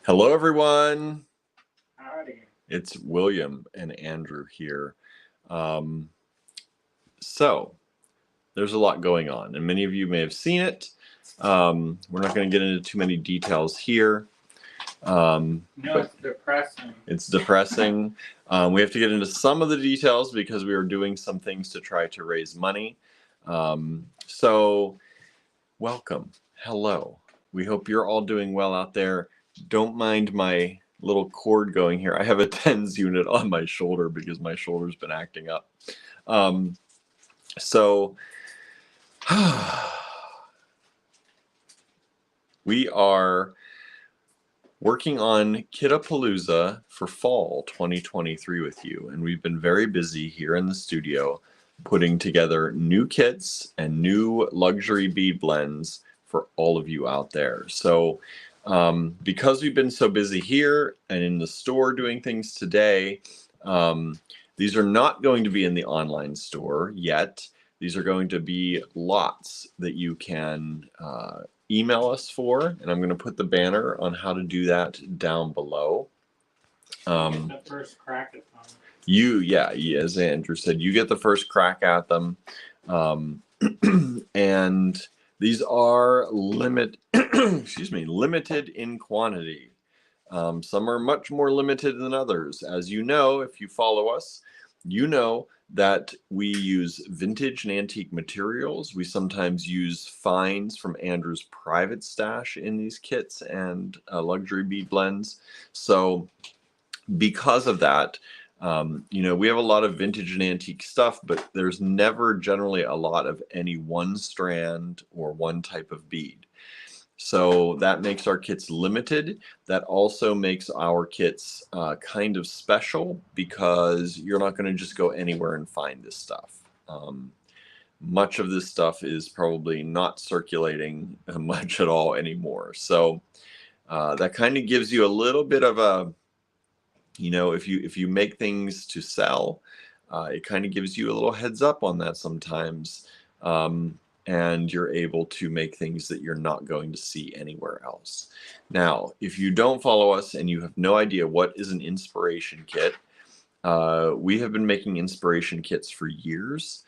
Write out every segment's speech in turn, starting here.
Hello, everyone. Howdy. It's William and Andrew here. So, there's a lot going on, and many of you may have seen it. We're not going to get into too many details here. It's depressing. It's depressing. We have to get into some of the details because we are doing some things to try to raise money. So, welcome. Hello. We hope you're all doing well out there. Don't mind my little cord going here. I have a TENS unit on my shoulder because my shoulder's been acting up. We are working on Kit-a-Palooza for fall 2023 with you, and we've been very busy here in the studio putting together new kits and new luxury bead blends for all of you out there. So because we've been so busy here and in the store doing things today, these are not going to be in the online store yet. These are going to be lots that you can email us for, and I'm going to put the banner on how to do that down below. Get the first crack at them. As Andrew said, you get the first crack at them. And these are limited in quantity. Some are much more limited than others. As you know, if you follow us, you know that we use vintage and antique materials. We sometimes use finds from Andrew's private stash in these kits and luxury bead blends. So because of that, we have a lot of vintage and antique stuff, but there's never generally a lot of any one strand or one type of bead. So that makes our kits limited. That also makes our kits kind of special because you're not going to just go anywhere and find this stuff. Much of this stuff is probably not circulating much at all anymore. So that kind of gives you a little bit of a, if you make things to sell, it kind of gives you a little heads up on that sometimes. And you're able to make things that you're not going to see anywhere else. Now, if you don't follow us and you have no idea what is an inspiration kit, we have been making inspiration kits for years.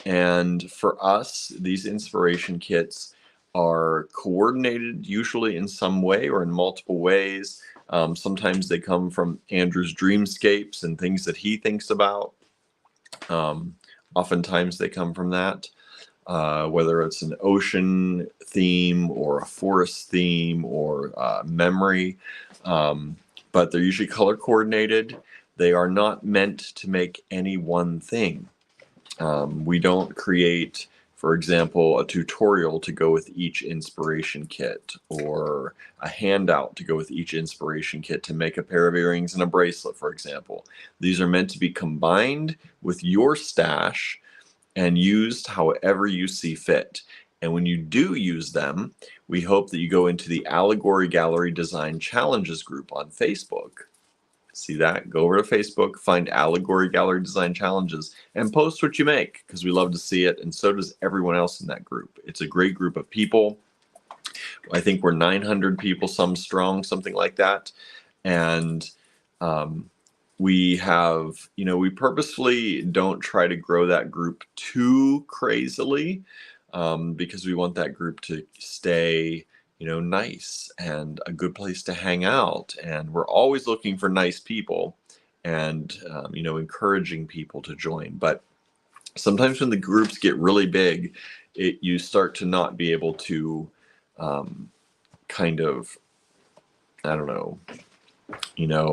And for us, these inspiration kits are coordinated usually in some way or in multiple ways. Sometimes they come from Andrew's dreamscapes and things that he thinks about. Oftentimes they come from that. Whether it's an ocean theme or a forest theme or memory, but they're usually color coordinated. They are not meant to make any one thing. We don't create, for example, a tutorial to go with each inspiration kit or a handout to go with each inspiration kit to make a pair of earrings and a bracelet, for example. These are meant to be combined with your stash and used however you see fit. And when you do use them, we hope that you go into the Allegory Gallery Design Challenges group on Facebook. See that? Go over to Facebook, find Allegory Gallery Design Challenges, and post what you make, because we love to see it, and so does everyone else in that group. It's a great group of people. I think we're 900 people, some strong, something like that. And we have, we purposefully don't try to grow that group too crazily because we want that group to stay, nice and a good place to hang out. And we're always looking for nice people and, encouraging people to join. But sometimes when the groups get really big, you start to not be able to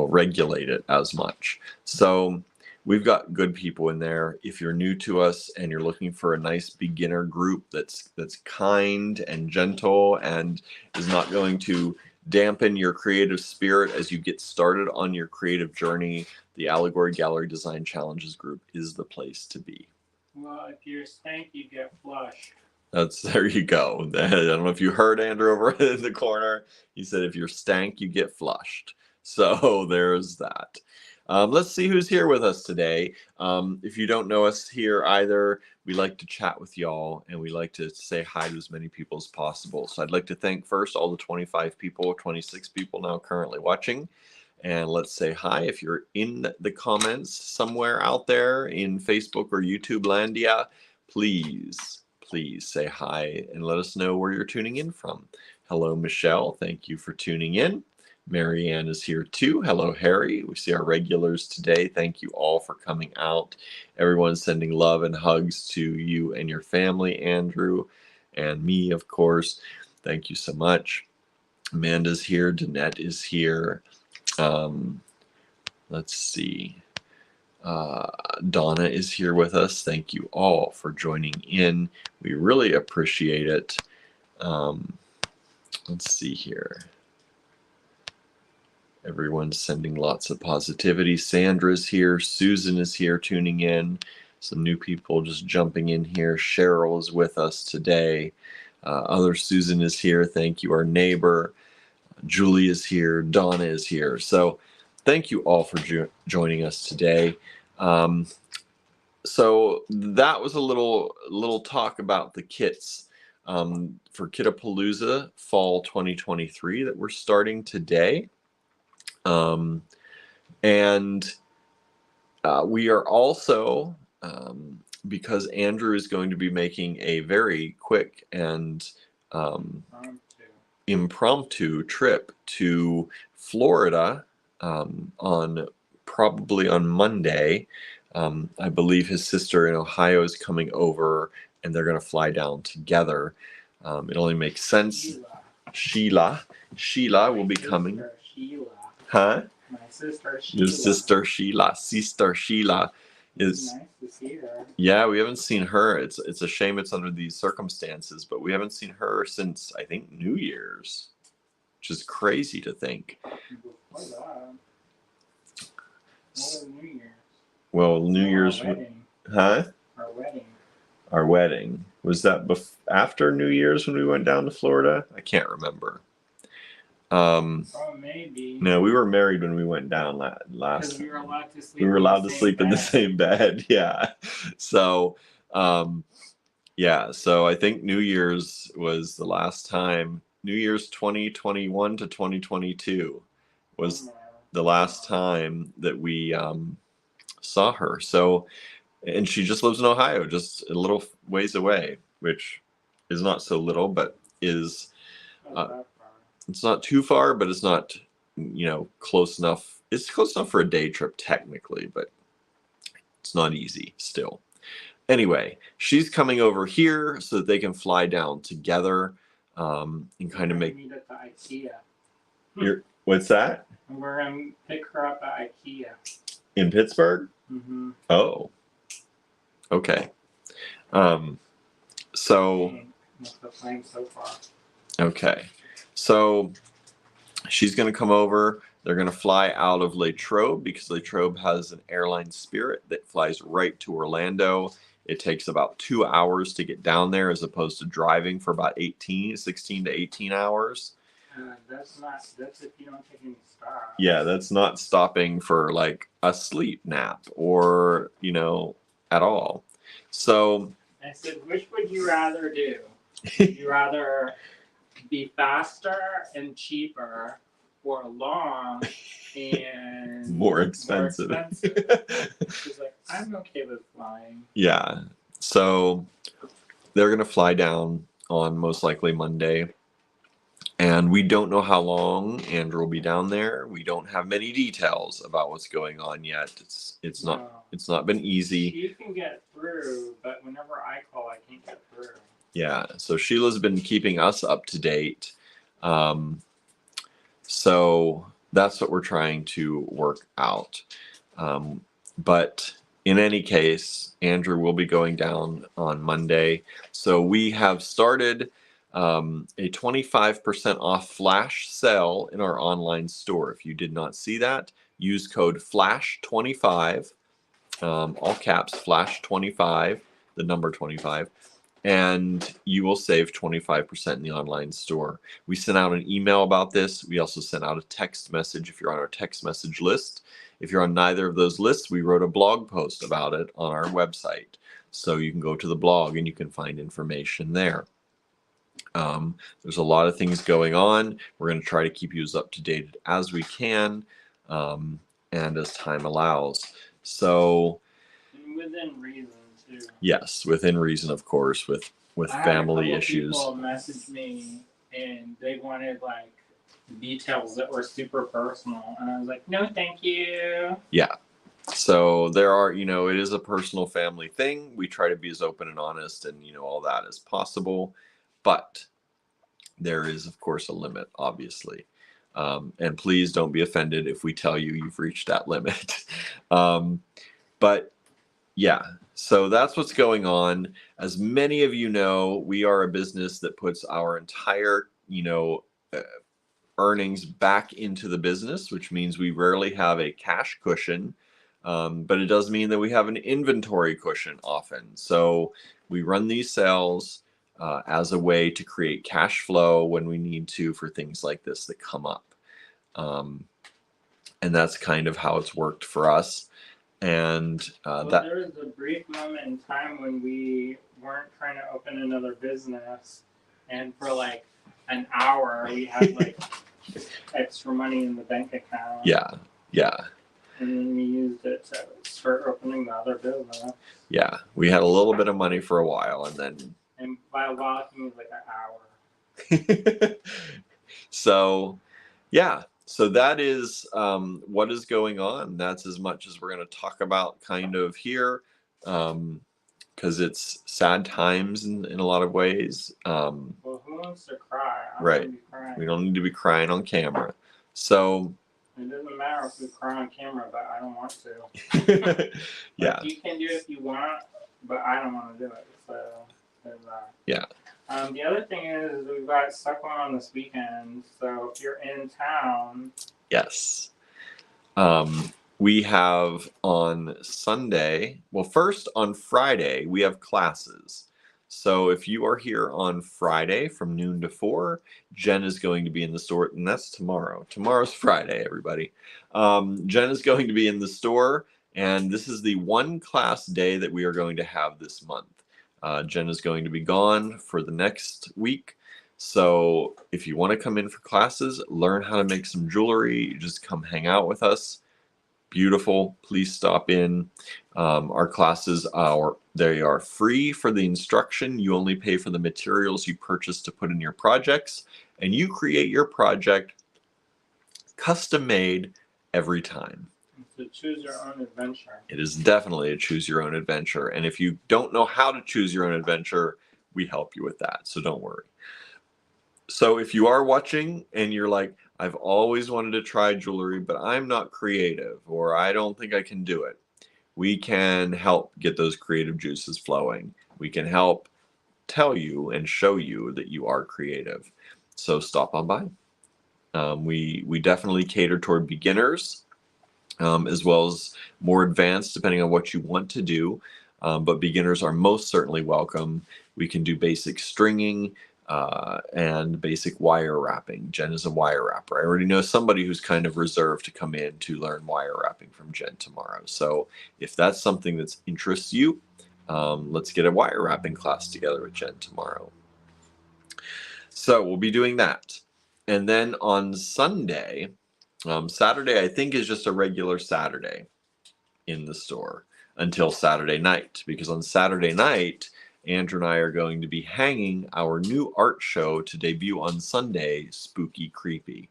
regulate it as much. So we've got good people in there. If you're new to us and you're looking for a nice beginner group that's kind and gentle and is not going to dampen your creative spirit as you get started on your creative journey, the Allegory Gallery Design Challenges group is the place to be. Well, if you're stank, you get flushed. There you go. I don't know if you heard Andrew over in the corner. He said, if you're stank, you get flushed. So there's that. Let's see who's here with us today. If you don't know us here either, we like to chat with y'all and we like to say hi to as many people as possible. So I'd like to thank first all the 25 people, 26 people now currently watching. And let's say hi. If you're in the comments somewhere out there in Facebook or YouTube Landia, please say hi and let us know where you're tuning in from. Hello, Michelle. Thank you for tuning in. Marianne is here too. Hello, Harry. We see our regulars today. Thank you all for coming out. Everyone's sending love and hugs to you and your family, Andrew, and me, of course. Thank you so much. Amanda's here. Danette is here. Let's see. Donna is here with us. Thank you all for joining in. We really appreciate it. Let's see here. Everyone's sending lots of positivity. Sandra's here. Susan is here tuning in. Some new people just jumping in here. Cheryl is with us today. Other Susan is here. Thank you. Our neighbor. Julie is here. Donna is here. So thank you all for joining us today. So that was a little talk about the kits for Kit-a-Palooza Fall 2023 that we're starting today. We are also, because Andrew is going to be making a very quick and impromptu trip to Florida probably on Monday. I believe his sister in Ohio is coming over and they're going to fly down together. It only makes sense. Sheila will be coming. Huh? My sister Sheila. Your sister Sheila. Sister Sheila is. Nice to see her. Yeah, we haven't seen her. It's a shame it's under these circumstances, but we haven't seen her since I think New Year's, which is crazy to think. Before that. What was New Year's? Well, New Year's. Our wedding. Huh? Our wedding. Our wedding. Was that after New Year's when we went down to Florida? I can't remember. Oh, maybe. No, we were married when we went down last. Because we were allowed to sleep. We were allowed to sleep in the same bed. Yeah. So, So I think New Year's was the last time. New Year's 2021 to 2022 was the last time that we saw her. So, and she just lives in Ohio, just a little ways away, which is not so little, but is. It's not too far, but it's not, close enough. It's close enough for a day trip technically, but it's not easy still. Anyway, she's coming over here so that they can fly down together and kind of make. Meet at the Ikea. What's that? We're gonna pick her up at Ikea. In Pittsburgh? Mm-hmm. Oh. Okay. So. What's the plan so far? Okay. So she's going to come over. They're going to fly out of Latrobe because Latrobe has an airline Spirit that flies right to Orlando. It takes about 2 hours to get down there as opposed to driving for about 16 to 18 hours. That's if you don't take any stops. Yeah, that's not stopping for like a sleep nap or, at all. So I said, which would you rather do? Would you rather be faster and cheaper or long and more expensive? She's like, I'm okay with flying. Yeah. So they're going to fly down on most likely Monday. And we don't know how long Andrew will be down there. We don't have many details about what's going on yet. It's not been easy. She can get through, but whenever I call, I can't get through. Yeah, so Sheila's been keeping us up to date. So that's what we're trying to work out. But in any case, Andrew will be going down on Monday. So we have started a 25% off flash sale in our online store. If you did not see that, use code FLASH25, all caps, FLASH25, the number 25. and you will save 25% in the online store. We sent out an email about this. We also sent out a text message if you're on our text message list. If you're on neither of those lists, we wrote a blog post about it on our website. So you can go to the blog and you can find information there. There's a lot of things going on. We're going to try to keep you as up to date as we can, and as time allows. So, within reason too. Yes, within reason, of course, with family issues. People messaged me and they wanted like details that were super personal, and I was like, no, thank you. Yeah. So there are, it is a personal family thing. We try to be as open and honest and, all that as possible. But there is, of course, a limit, obviously. And please don't be offended if we tell you you've reached that limit. But yeah, so that's what's going on. As many of you know, we are a business that puts our entire, earnings back into the business, which means we rarely have a cash cushion. But it does mean that we have an inventory cushion often. So we run these sales as a way to create cash flow when we need to for things like this that come up. And that's kind of how it's worked for us. And there was a brief moment in time when we weren't trying to open another business, and for like an hour we had like extra money in the bank account. Yeah. And then we used it to start opening the other business. Yeah, we had a little bit of money for a while, and then. And by a while, it means like an hour. So, yeah. So that is what is going on. That's as much as we're going to talk about kind of here, because it's sad times in a lot of ways. Well, who wants to cry? Right. We don't need to be crying on camera. So. It doesn't matter if we cry on camera, but I don't want to. Yeah. Like, you can do it if you want, but I don't want to do it. So there's that. Yeah. The other thing is we've got stuff going on this weekend. So if you're in town. Yes. We have on Sunday. Well, first on Friday we have classes. So if you are here on Friday from noon to 4, Jen is going to be in the store, and that's tomorrow. Tomorrow's Friday, everybody. Jen is going to be in the store, and this is the one class day that we are going to have this month. Jen is going to be gone for the next week. So if you want to come in for classes, learn how to make some jewelry, just come hang out with us. Beautiful. Please stop in. Our classes they are free for the instruction. You only pay for the materials you purchase to put in your projects, and you create your project custom made every time. It's a choose your own adventure. It is definitely a choose your own adventure. And if you don't know how to choose your own adventure, we help you with that. So don't worry. So if you are watching and you're like, I've always wanted to try jewelry, but I'm not creative, or I don't think I can do it, we can help get those creative juices flowing. We can help tell you and show you that you are creative. So stop on by. We definitely cater toward beginners, as well as more advanced, depending on what you want to do. But beginners are most certainly welcome. We can do basic stringing, and basic wire wrapping. Jen is a wire wrapper. I already know somebody who's kind of reserved to come in to learn wire wrapping from Jen tomorrow. So if that's something that interests you, let's get a wire wrapping class together with Jen tomorrow. So we'll be doing that. And then on Sunday, Saturday, I think, is just a regular Saturday in the store until Saturday night, because on Saturday night, Andrew and I are going to be hanging our new art show to debut on Sunday, Spooky Creepy.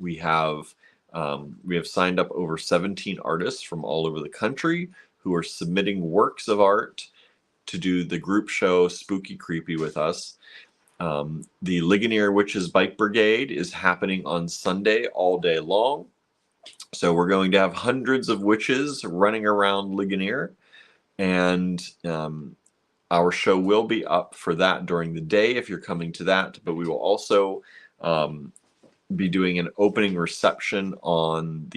We have signed up over 17 artists from all over the country who are submitting works of art to do the group show Spooky Creepy with us. The Ligonier Witches Bike Brigade is happening on Sunday all day long. So we're going to have hundreds of witches running around Ligonier, and our show will be up for that during the day if you're coming to that, but we will also be doing an opening reception on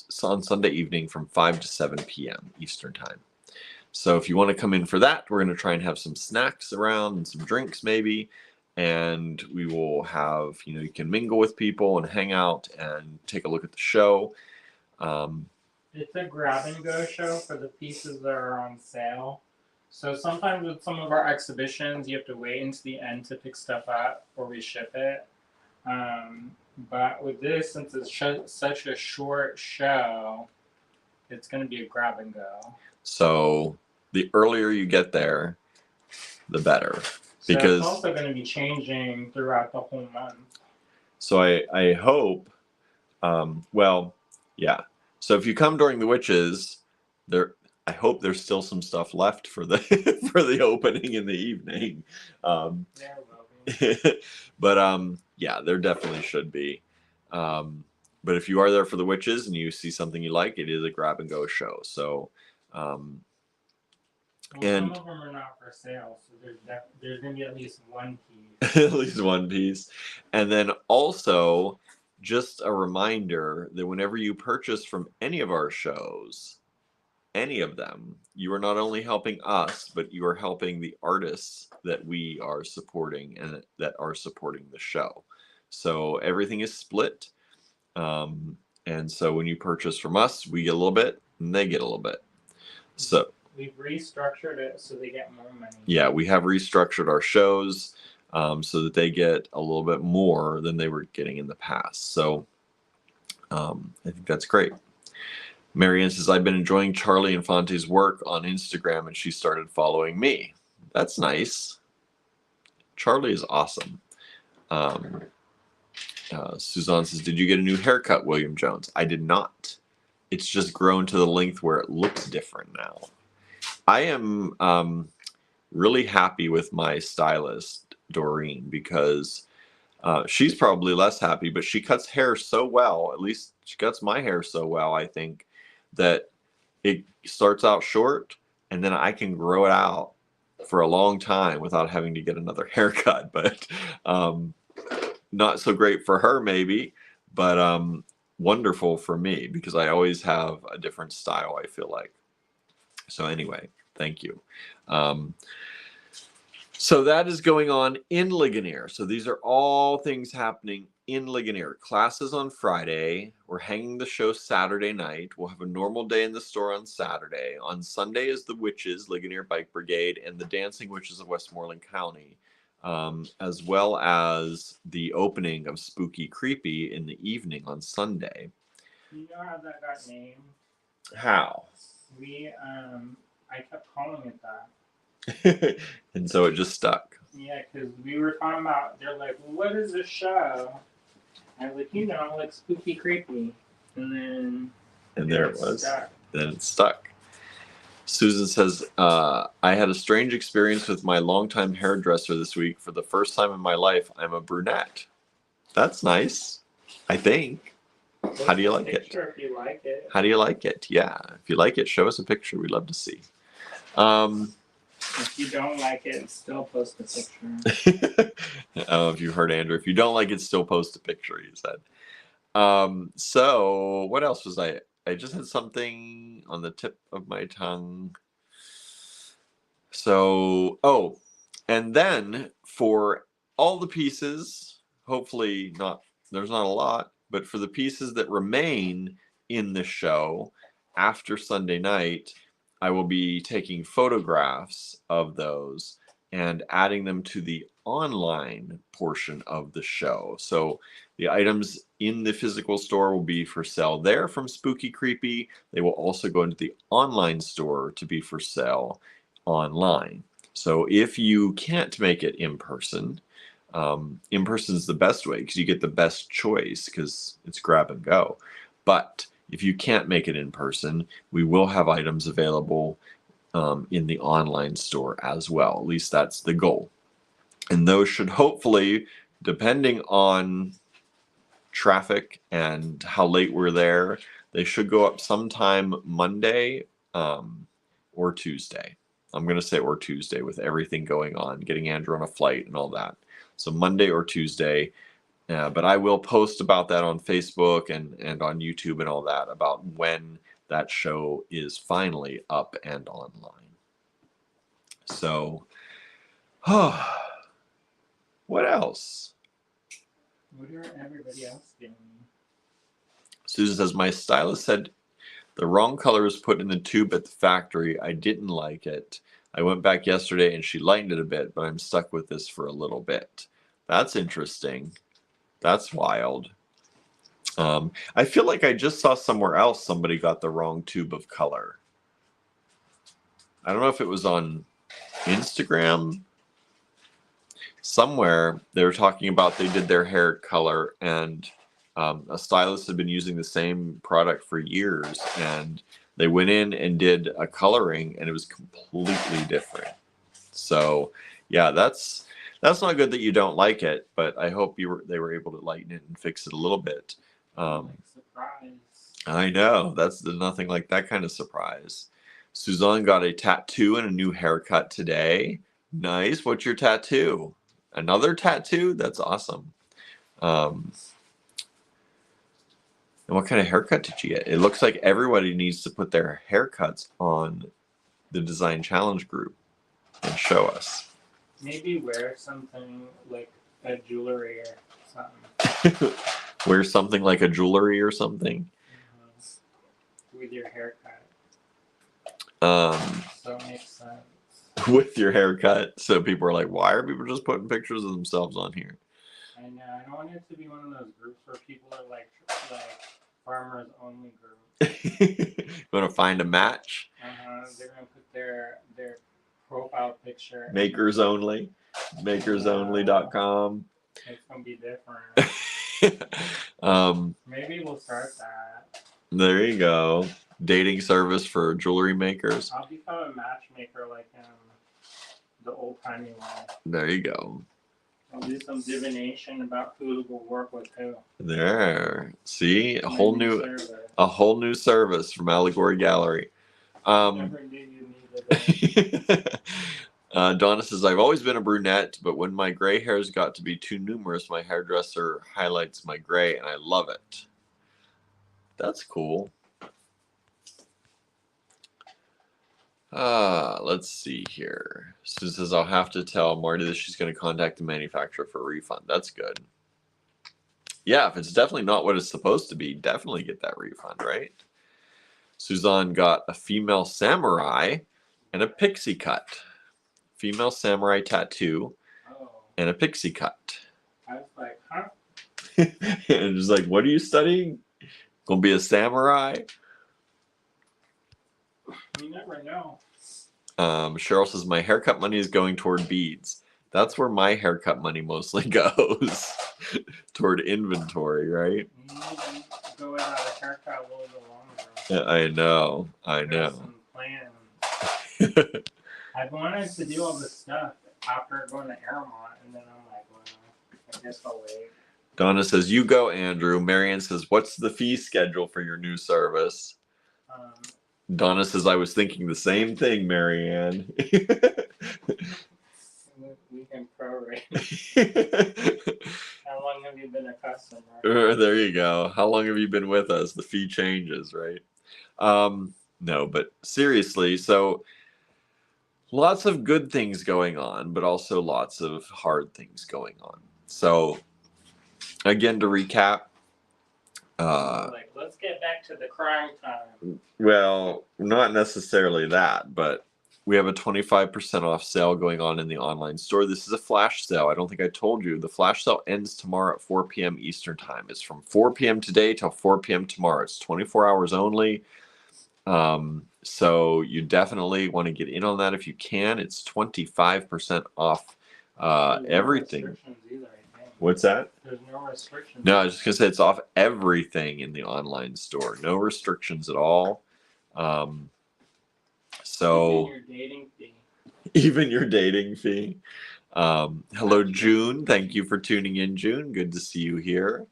Sunday evening from 5 to 7 p.m. Eastern Time. So if you want to come in for that, we're going to try and have some snacks around and some drinks maybe. And we will have, you can mingle with people and hang out and take a look at the show. It's a grab and go show for the pieces that are on sale. So sometimes with some of our exhibitions, you have to wait until the end to pick stuff up or we ship it. But with this, since it's such a short show, it's going to be a grab and go. So the earlier you get there, the better. So because it's also going to be changing throughout the whole month. So I hope, yeah. So if you come during the witches, I hope there's still some stuff left for the for the opening in the evening. There will be. But yeah, there definitely should be. But if you are there for the witches and you see something you like, it is a grab and go show. So some of them are not for sale, so there's going to be at least one piece. At least one piece. And then also, just a reminder that whenever you purchase from any of our shows, any of them, you are not only helping us, but you are helping the artists that we are supporting and that are supporting the show. So everything is split. And so when you purchase from us, we get a little bit and they get a little bit. So we've restructured it so they get more money. Yeah, we have restructured our shows so that they get a little bit more than they were getting in the past. So I think that's great. Marianne says, I've been enjoying Charlie Infante's work on Instagram and she started following me. That's nice. Charlie is awesome. Suzan says, did you get a new haircut, William Jones? I did not. It's just grown to the length where it looks different now. I am really happy with my stylist, Doreen, because she's probably less happy, but she cuts hair so well, at least she cuts my hair so well, I think, that it starts out short and then I can grow it out for a long time without having to get another haircut. But not so great for her maybe, but wonderful for me because I always have a different style, I feel like. So anyway, thank you. So that is going on in Ligonier. So these are all things happening in Ligonier. Classes on Friday. We're hanging the show Saturday night. We'll have a normal day in the store on Saturday. On Sunday is the Witches, Ligonier Bike Brigade, and the Dancing Witches of Westmoreland County, as well as the opening of Spooky Creepy in the evening on Sunday. You know how that got named? How? I kept calling it that. And so it just stuck. Yeah, because we were talking about, they're like, well, what is this show? I was like, like Spooky Creepy. And there it was. Stuck. Then it stuck. Susan says, I had a strange experience with my longtime hairdresser this week. For the first time in my life, I'm a brunette. That's nice, I think. How do you like it? If you like it. How do you like it? Yeah. If you like it, show us a picture. We'd love to see. If you don't like it, still post a picture. Oh, if you heard Andrew, if you don't like it, still post a picture, he said. So what else was I just had something on the tip of my tongue. So, and then for all the pieces, hopefully there's not a lot, but for the pieces that remain in the show after Sunday night, I will be taking photographs of those and adding them to the online portion of the show. So the items in the physical store will be for sale there from Spooky Creepy. They will also go into the online store to be for sale online. So if you can't make it in person is the best way because you get the best choice because it's grab and go. But if you can't make it in person, we will have items available in the online store as well. At least that's the goal. And those should hopefully, depending on traffic and how late we're there, they should go up sometime Monday or Tuesday. I'm going to say or Tuesday with everything going on, getting Andrew on a flight and all that. So Monday or Tuesday. But I will post about that on Facebook and on YouTube and all that about when that show is finally up and online. So, what else? What are everybody else doing? Susan says, my stylist said the wrong color was put in the tube at the factory. I didn't like it. I went back yesterday and she lightened it a bit, but I'm stuck with this for a little bit. That's interesting. That's wild. I feel like I just saw somewhere else somebody got the wrong tube of color. I don't know if it was on Instagram. Somewhere they were talking about they did their hair color and a stylist had been using the same product for years and they went in and did a coloring and it was completely different. So yeah, that's not good that you don't like it, but I hope they were able to lighten it and fix it a little bit. Surprise. I know, that's nothing like that kind of surprise. Suzan got a tattoo and a new haircut today. Nice. What's your tattoo? Another tattoo? That's awesome. And what kind of haircut did you get? It looks like everybody needs to put their haircuts on the Design Challenge group and show us. Maybe wear something like a jewelry or something. Wear something like a jewelry or something. With your haircut. So it makes sense. With your haircut. So people are like, why are people just putting pictures of themselves on here? I know. I don't want it to be one of those groups where people are like farmers only group. You want to find a match? They're gonna put their profile picture. Makers only. Makersonly.com. It's gonna be different. Maybe we'll start that. There you go. Dating service for jewelry makers. I'll become a matchmaker like the old timey one. There you go. I'll do some divination about who will work with who. There. See? A whole new service from Allegory Gallery. Never knew you needed it. Donna says, I've always been a brunette, but when my gray hairs got to be too numerous, my hairdresser highlights my gray, and I love it. That's cool. Let's see here. Susan says, I'll have to tell Marty that she's going to contact the manufacturer for a refund. That's good. Yeah, if it's definitely not what it's supposed to be, definitely get that refund, right? Suzan got a female samurai and a pixie cut. Female samurai tattoo and a pixie cut. I was like, huh? And just like, what are you studying? Gonna be a samurai? You never know. Cheryl says, my haircut money is going toward beads. That's where my haircut money mostly goes. Toward inventory, right? You need to go without a haircut a little bit longer. I know. Some plans. I wanted to do all this stuff after going to Airmont, and then I'm like, well, I guess I'll wait. Donna says, you go, Andrew. Marianne says, what's the fee schedule for your new service? Donna says, I was thinking the same thing, Marianne. We can prorate. How long have you been a customer? There you go. How long have you been with us? The fee changes, right? No, but seriously, so lots of good things going on, but also lots of hard things going on. So again, to recap, let's get back to the crime time. Well, not necessarily that, but we have a 25% off sale going on in the online store. This is a flash sale. I don't think I told you. The flash sale ends tomorrow at 4 p.m. Eastern time. It's from 4 p.m. today till 4 p.m. tomorrow. It's 24 hours only. So you definitely want to get in on that if you can. It's 25% off everything. What's that? There's no restrictions. No, I was just going to say it's off everything in the online store. No restrictions at all. So even your dating fee. Even your dating fee. Hello, June. Thank you for tuning in, June. Good to see you here.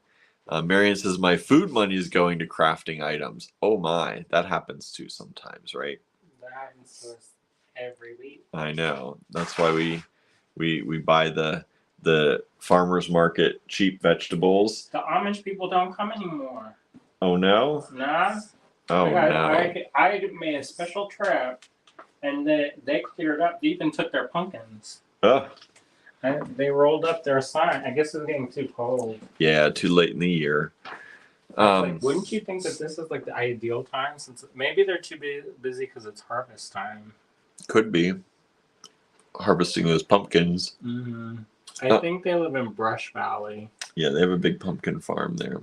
Marian says, my food money is going to crafting items. Oh my, that happens too sometimes, right? That happens to us every week. I know. That's why we buy the farmer's market cheap vegetables. The Amish people don't come anymore. Oh no? Nah. Oh no. I made a special trip And they cleared up. They even took their pumpkins. Oh. And they rolled up their sign. I guess it's getting too cold. Yeah, too late in the year. Like, wouldn't you think that this is like the ideal time? Since maybe they're too busy because it's harvest time. Could be. Harvesting those pumpkins. Mm-hmm. I think they live in Brush Valley. Yeah, they have a big pumpkin farm there.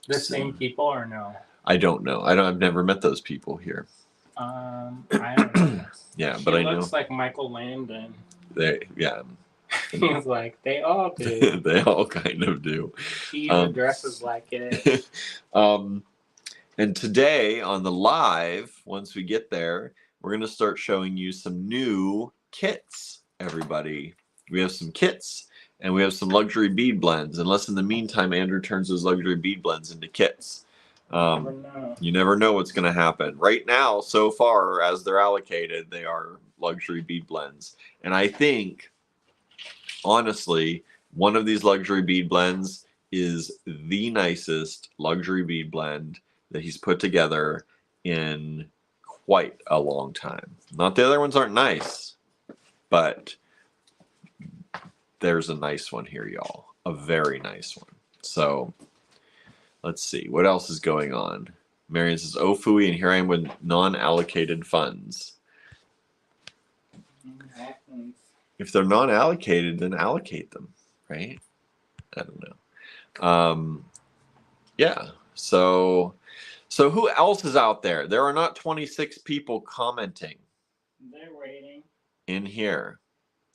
The same people or no? I don't know. I've never met those people here. I don't know. Yeah, but I know. Looks like Michael Landon. Yeah. He's like, they all do. They all kind of do. He even dresses like it. And today on the live, once we get there, we're going to start showing you some new kits, everybody. We have some kits and we have some luxury bead blends. Unless in the meantime, Andrew turns those luxury bead blends into kits. You never know what's going to happen. Right now, so far, as they're allocated, they are luxury bead blends. And I think, honestly, one of these luxury bead blends is the nicest luxury bead blend that he's put together in quite a long time. Not the other ones aren't nice, but there's a nice one here, y'all. A very nice one. So let's see. What else is going on? Marion says, oh, phooey, and here I am with non-allocated funds. If they're non-allocated, then allocate them, right? I don't know. Yeah. So who else is out there? There are not 26 people commenting. They're waiting. In here.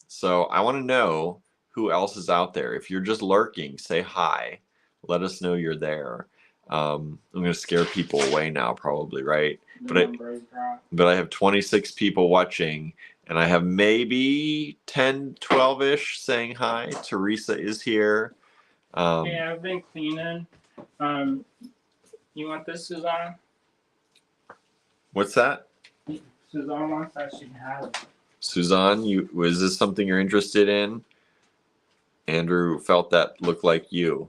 So I want to know who else is out there. If you're just lurking, say hi. Let us know you're there. I'm going to scare people away now, probably, right? But I have 26 people watching, and I have maybe 10, 12-ish saying hi. Teresa is here. Yeah, I've been cleaning. You want this, Suzan? What's that? Suzan wants that she has. Suzan, was this something you're interested in? Andrew felt that looked like you.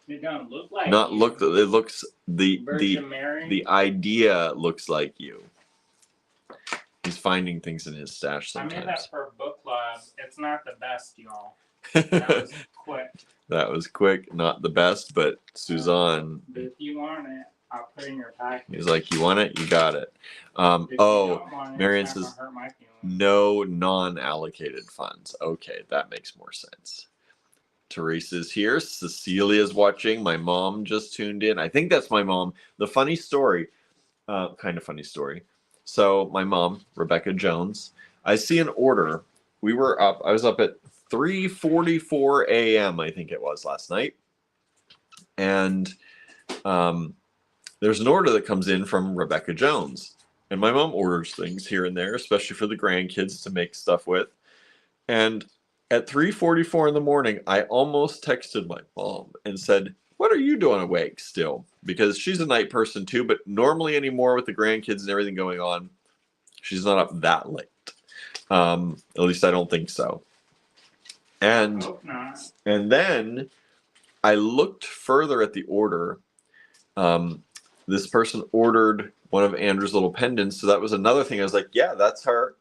It don't look like Not you. look. It looks Virgin Mary? the idea looks like you. He's finding things in his stash sometimes. I made that for book club. It's not the best, y'all. That was quick. That was quick. Not the best, but Suzan. But if you want it, I'll put it in your package. He's like, you want it? You got it. Marion says, no non-allocated funds. Okay, that makes more sense. Teresa's here. Cecilia's watching. My mom just tuned in. I think that's my mom. The funny story, kind of funny story. So my mom, Rebecca Jones, I see an order. I was up at 3:44 a.m. I think it was last night. And there's an order that comes in from Rebecca Jones. And my mom orders things here and there, especially for the grandkids to make stuff with. And at 3:44 in the morning, I almost texted my mom and said, what are you doing awake still? Because she's a night person too, but normally anymore with the grandkids and everything going on, she's not up that late. At least I don't think so. And then I looked further at the order. This person ordered one of Andrew's little pendants, so that was another thing. I was like, yeah, that's her.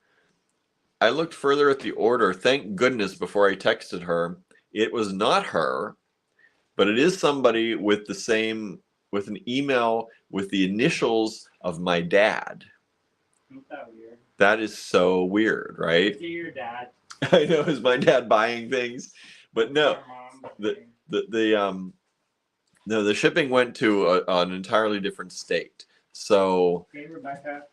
I looked further at the order. Thank goodness before I texted her, it was not her, but it is somebody with with an email with the initials of my dad. Isn't that weird? That is so weird, right? Is it your dad? I know, is my dad buying things? But no, the shipping went to an entirely different state. So, hey, Rebecca.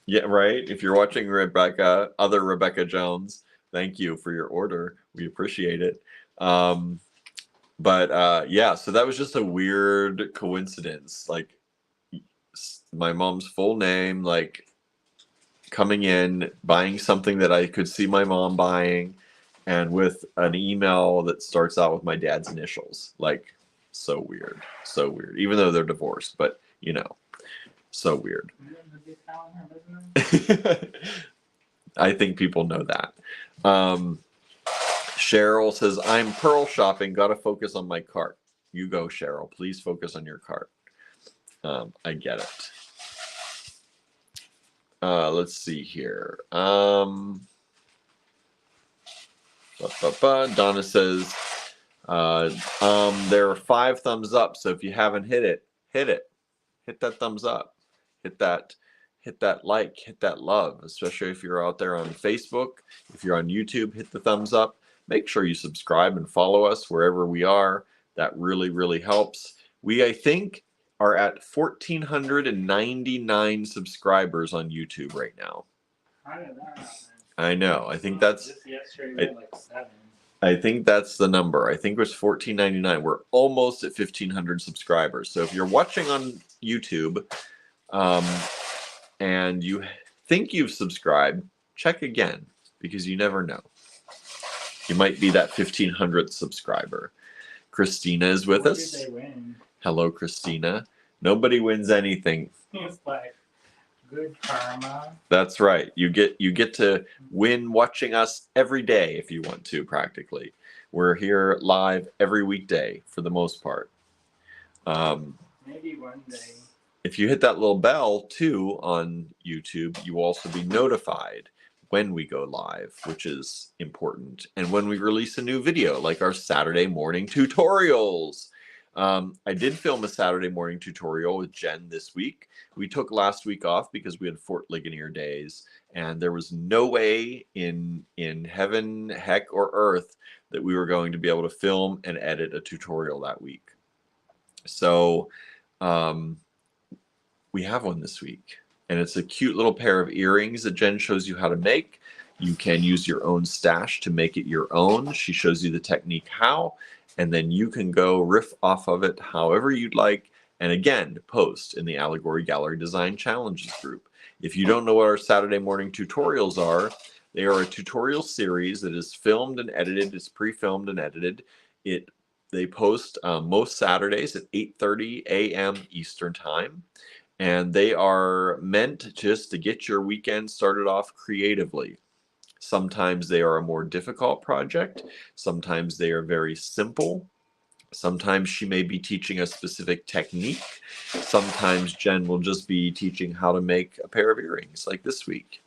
Yeah, right. If you're watching Rebecca, other Rebecca Jones, thank you for your order. We appreciate it. Yeah, so that was just a weird coincidence. Like my mom's full name, like coming in, buying something that I could see my mom buying, and with an email that starts out with my dad's initials. Like, so weird. So weird. Even though they're divorced, but you know, so weird. I think people know that. Cheryl says, I'm pearl shopping. Got to focus on my cart. You go, Cheryl. Please focus on your cart. I get it. Let's see here. Donna says, there are 5 thumbs up. So if you haven't hit it, hit it. Hit that thumbs up. Hit that like, hit that love, especially if you're out there on Facebook. If you're on YouTube, hit the thumbs up. Make sure you subscribe and follow us wherever we are. That really, really helps. We, I think, are at 1,499 subscribers on YouTube right now. How did that happen? I know. I think that's. Just yesterday we had like 7. I think that's the number. I think it was 1,499. We're almost at 1,500 subscribers. So if you're watching on YouTube, and you think you've subscribed, check again, because you never know. You might be that 1,500th subscriber. Christina is with us. What did they win? Hello, Christina. Nobody wins anything. It's like good karma. That's right. You get to win watching us every day if you want to, practically. We're here live every weekday for the most part. Maybe one day. If you hit that little bell too on YouTube, you will also be notified when we go live, which is important. And when we release a new video, like our Saturday morning tutorials. I did film a Saturday morning tutorial with Jen this week. We took last week off because we had Fort Ligonier days, and there was no way in heaven, heck, or earth that we were going to be able to film and edit a tutorial that week. So we have one this week, and it's a cute little pair of earrings that Jen shows you how to make. You can use your own stash to make it your own. She shows you the technique how, and then you can go riff off of it however you'd like, and again, post in the Allegory Gallery Design Challenges group. If you don't know what our Saturday morning tutorials are, they are a tutorial series that is filmed and edited. It's pre-filmed and edited. They post most Saturdays at 8:30 a.m. Eastern Time, and they are meant just to get your weekend started off creatively. Sometimes they are a more difficult project. Sometimes they are very simple. Sometimes she may be teaching a specific technique. Sometimes Jen will just be teaching how to make a pair of earrings like this week,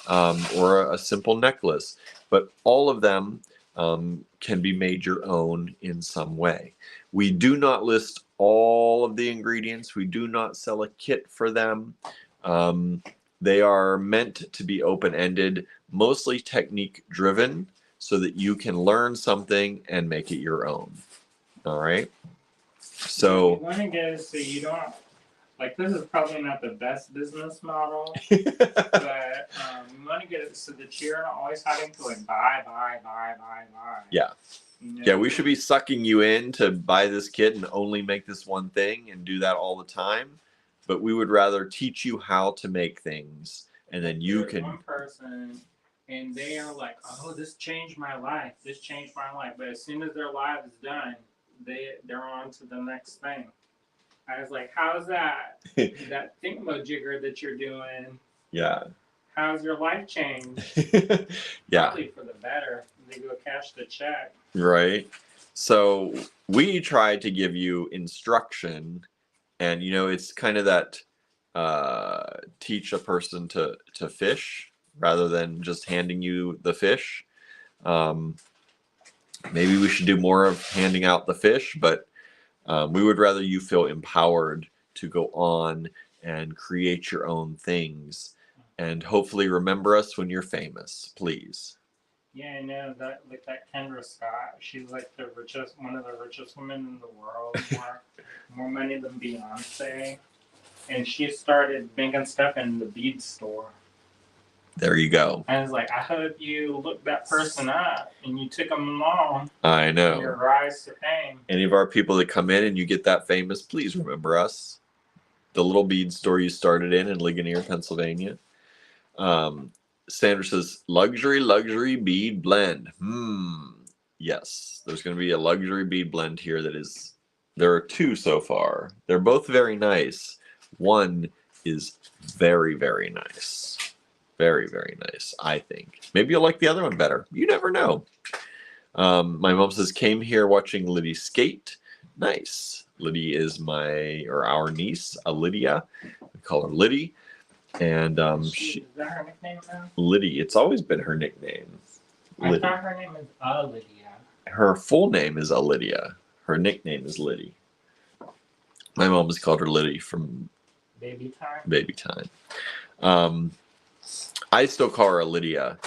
or a simple necklace. But all of them can be made your own in some way. We do not list all of the ingredients. We do not sell a kit for them. They are meant to be open-ended, mostly technique-driven, so that you can learn something and make it your own. All right? So you want to get it so you don't, like, this is probably not the best business model, but you want to get it so that you're not always having to, like, buy. Yeah. You know? Yeah, we should be sucking you in to buy this kit and only make this one thing and do that all the time. But we would rather teach you how to make things, and then you can. One person, and they are like, "Oh, this changed my life. This changed my life." But as soon as their life is done, they're on to the next thing. I was like, "How's that? That thingamajigger that you're doing? Yeah. How's your life changed?" Yeah. Probably for the better. They go cash the check. Right. So we try to give you instruction. And, you know, it's kind of that teach a person to fish rather than just handing you the fish. Maybe we should do more of handing out the fish, but we would rather you feel empowered to go on and create your own things and hopefully remember us when you're famous, please. Yeah, I know that, like that Kendra Scott. She's like the richest, one of the richest women in the world. More money than Beyonce, and she started making stuff in the bead store. There you go. I was like, I hope you looked that person up and you took them along. I know. Your rise to fame. Any of our people that come in and you get that famous, please remember us. The little bead store you started in Ligonier, Pennsylvania. Sandra says, luxury bead blend. Yes, there's going to be a luxury bead blend here that is, there are 2 so far. They're both very nice. One is very, very nice. Very, very nice, I think. Maybe you'll like the other one better. You never know. My mom says, came here watching Liddy skate. Nice. Liddy is our niece, Lydia. We call her Liddy. And Is that her nickname now? Liddy. It's always been her nickname. I thought her name was Lydia. Her full name is Lydia. Her nickname is Liddy. My mom has called her Liddy from Baby time. Baby time. I still call her Lydia,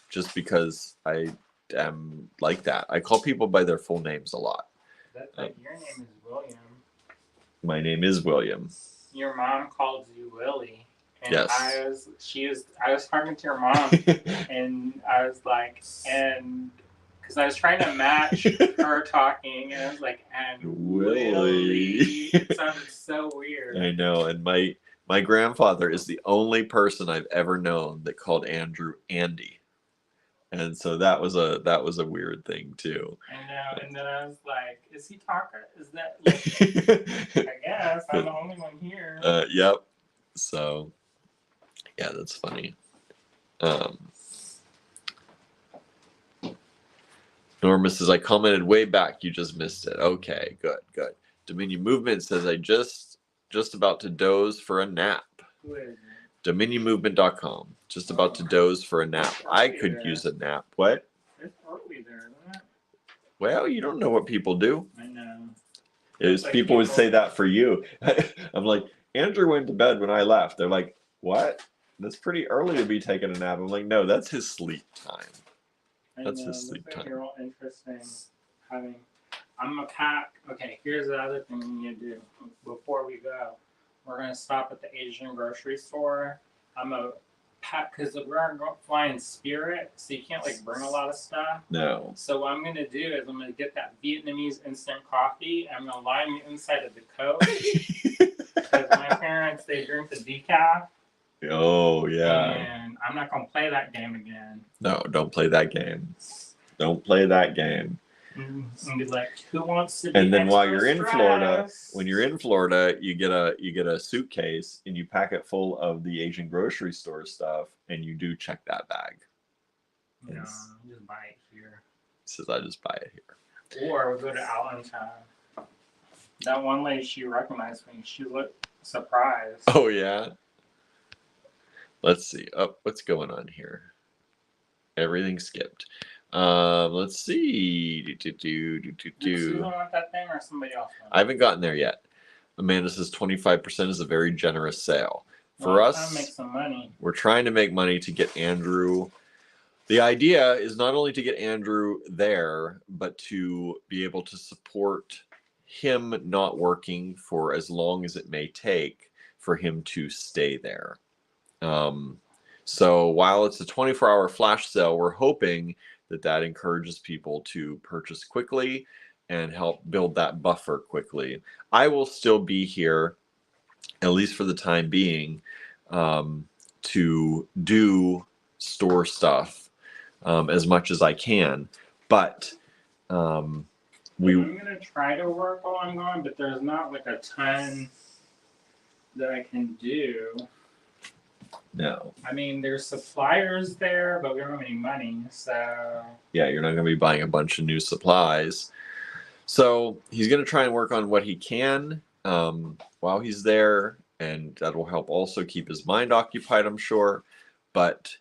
just because I am like that. I call people by their full names a lot. That's like your name is William. My name is William. Your mom calls you Willie. And Yes. I was talking to your mom and I was like, and because I was trying to match her talking, and I was like, and Willie. It sounded so weird. I know, and my grandfather is the only person I've ever known that called Andrew Andy, and so that was a weird thing too. I know, and then I was like, is he talking? Is that? Like, I guess I'm the only one here. Yep. So, yeah, that's funny. Norma says, I commented way back. You just missed it. Okay, good. Dominion Movement says, I just about to doze for a nap. Who is it? DominionMovement.com. Just about to doze for a nap. I could use a nap. What? It's early there, isn't it? Well, you don't know what people do. I know. Like people would say that for you. I'm like, Andrew went to bed when I left. They're like, what? That's pretty early to be taking a nap. I'm like, no, that's his sleep time. That's his sleep time. Real interesting. I'm a cat. Okay, here's the other thing we need to do before we go. We're gonna stop at the Asian grocery store. I'm a pack because we're flying Spirit, so you can't like bring a lot of stuff. No. So what I'm gonna do is I'm gonna get that Vietnamese instant coffee. I'm gonna line the inside of the Coke because my parents they drink the decaf. Oh yeah. And I'm not gonna play that game again. No, don't play that game. Don't play that game. And be like, who wants to be And then while extra you're in stressed? Florida, when you're in Florida, you get a suitcase and you pack it full of the Asian grocery store stuff, and you do check that bag. No, just buy it here. Says I just buy it here. Or we'll go to Allentown. That one lady, she recognized me. She looked surprised. Oh yeah. Let's see. Oh, what's going on here? Everything skipped. Let's see. Did Suzan want that thing or somebody else? I haven't gotten there yet. Amanda says 25% is a very generous sale. For us, make some money. We're trying to make money to get Andrew. The idea is not only to get Andrew there, but to be able to support him not working for as long as it may take for him to stay there. So while it's a 24-hour flash sale, we're hoping that encourages people to purchase quickly and help build that buffer quickly. I will still be here, at least for the time being, to do store stuff as much as I can. But I'm going to try to work while I'm gone, but there's not like a ton that I can do. No. I mean, there's suppliers there, but we don't have any money, so... Yeah, you're not going to be buying a bunch of new supplies. So he's going to try and work on what he can while he's there, and that will help also keep his mind occupied, I'm sure. But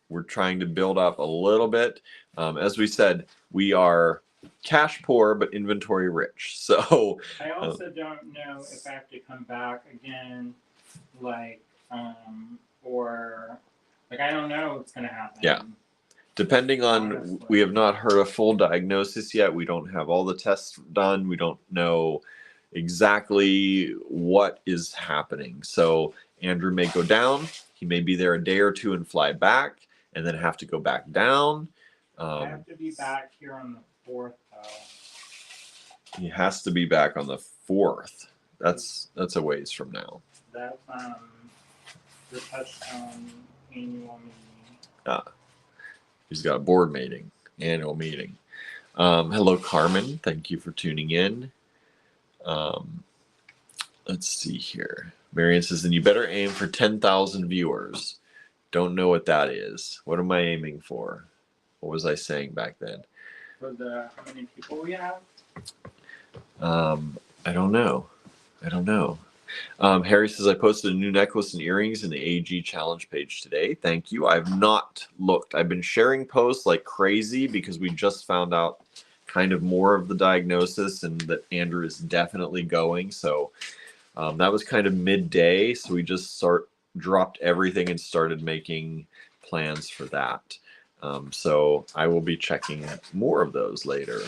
we're trying to build up a little bit. As we said, we are cash poor, but inventory rich. So I also don't know if I have to come back again, like... or like I don't know what's gonna happen. Yeah. Depending on, honestly. We have not heard a full diagnosis yet. We don't have all the tests done. We don't know exactly what is happening. So Andrew may go down. He may be there a day or two and fly back, and then have to go back down. I have to be back here on the 4th, though. He has to be back on the 4th. That's a ways from now. That's the Touchstone annual meeting. He's got a board meeting, annual meeting. Hello, Carmen. Thank you for tuning in. Let's see here. Marian says, and you better aim for 10,000 viewers. Don't know what that is. What am I aiming for? What was I saying back then? For how many people we have? I don't know. Harry says, I posted a new necklace and earrings in the AG challenge page today. Thank you. I've not looked. I've been sharing posts like crazy because we just found out kind of more of the diagnosis and that Andrew is definitely going. So that was kind of midday. So we just dropped everything and started making plans for that. So I will be checking more of those later.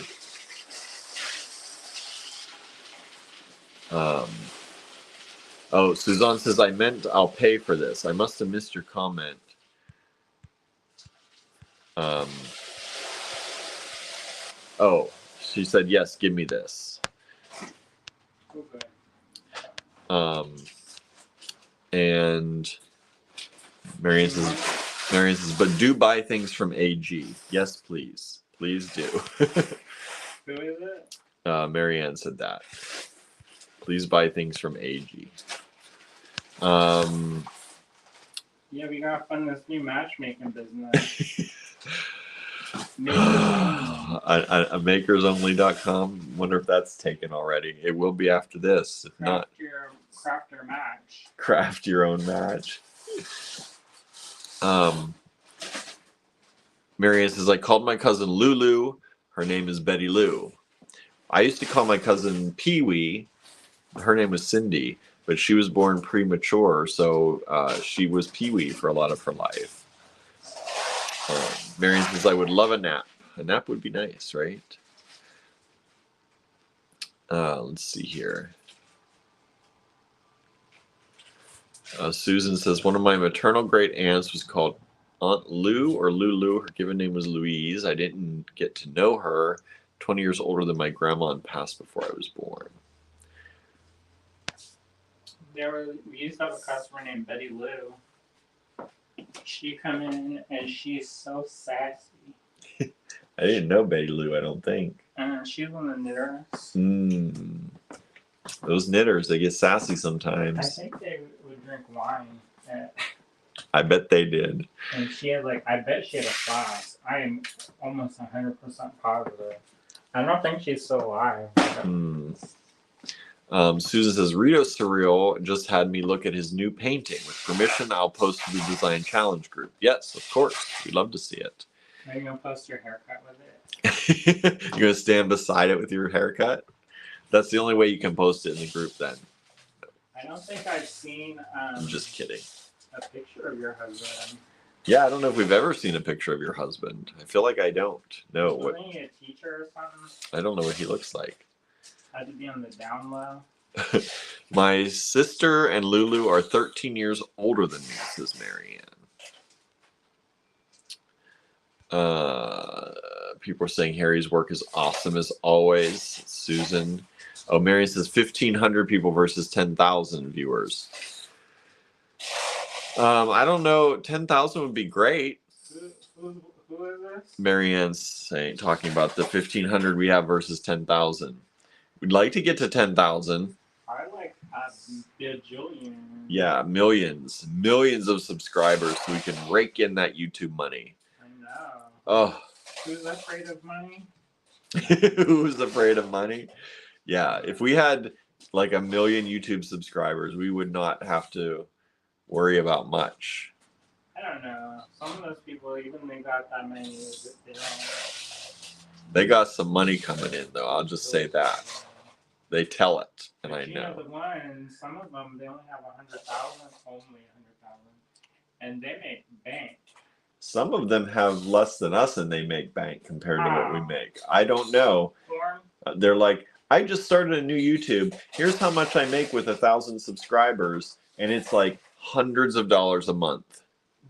Oh, Suzan says, I meant I'll pay for this. I must have missed your comment. Oh, she said, yes, give me this. Okay. And Marianne says, but do buy things from AG. Yes, please. Please do. Who is it? Marianne said that. Please buy things from AG. Yeah, we gotta fund this new matchmaking business. Makersonly.com. Wonder if that's taken already. It will be after this. If not, craft your match. Craft your own match. Marianne says, I called my cousin Lulu. Her name is Betty Lou. I used to call my cousin Pee Wee. Her name was Cindy, but she was born premature, so she was Pee Wee for a lot of her life. Marianne says, I would love a nap. A nap would be nice, right? Let's see here. Susan says, one of my maternal great aunts was called Aunt Lou or Lulu. Her given name was Louise. I didn't get to know her. 20 years older than my grandma and passed before I was born. We used to have a customer named Betty Lou. She come in and she's so sassy. I didn't know Betty Lou, I don't think. She's one of the knitters. Those knitters, they get sassy sometimes. I think they would drink wine. I bet they did. And she had I bet she had a class. I am almost 100% positive. I don't think she's still alive. Susan says, Rito Surreal just had me look at his new painting. With permission, I'll post to the Design Challenge group. Yes, of course. We'd love to see it. Are you going to post your haircut with it? You're going to stand beside it with your haircut? That's the only way you can post it in the group then. I don't think I've seen... I'm just kidding. A picture of your husband. Yeah, I don't know if we've ever seen a picture of your husband. I feel like I don't. No. Wasn't he a teacher or something? I don't know what he looks like. Had to be on the down low. My sister and Lulu are 13 years older than me, says Marianne. People are saying Harry's work is awesome as always. Susan. Oh, Marianne says 1,500 people versus 10,000 viewers. I don't know. 10,000 would be great. Who is this? Marianne's talking about the 1,500 we have versus 10,000. We'd like to get to 10,000. I like a bajillion. Yeah, millions of subscribers so we can rake in that YouTube money. I know. Oh. Who's afraid of money? Who's afraid of money? Yeah, if we had like 1 million YouTube subscribers, we would not have to worry about much. I don't know. Some of those people, even they got that many, they don't. They got some money coming in, though. I'll just say that. They tell it, and I know. The ones, some of them, they only have 100,000, only 100,000, and they make bank. Some of them have less than us, and they make bank compared to what we make. I don't know. They're like, I just started a new YouTube. Here's how much I make with 1,000 subscribers, and it's like hundreds of dollars a month.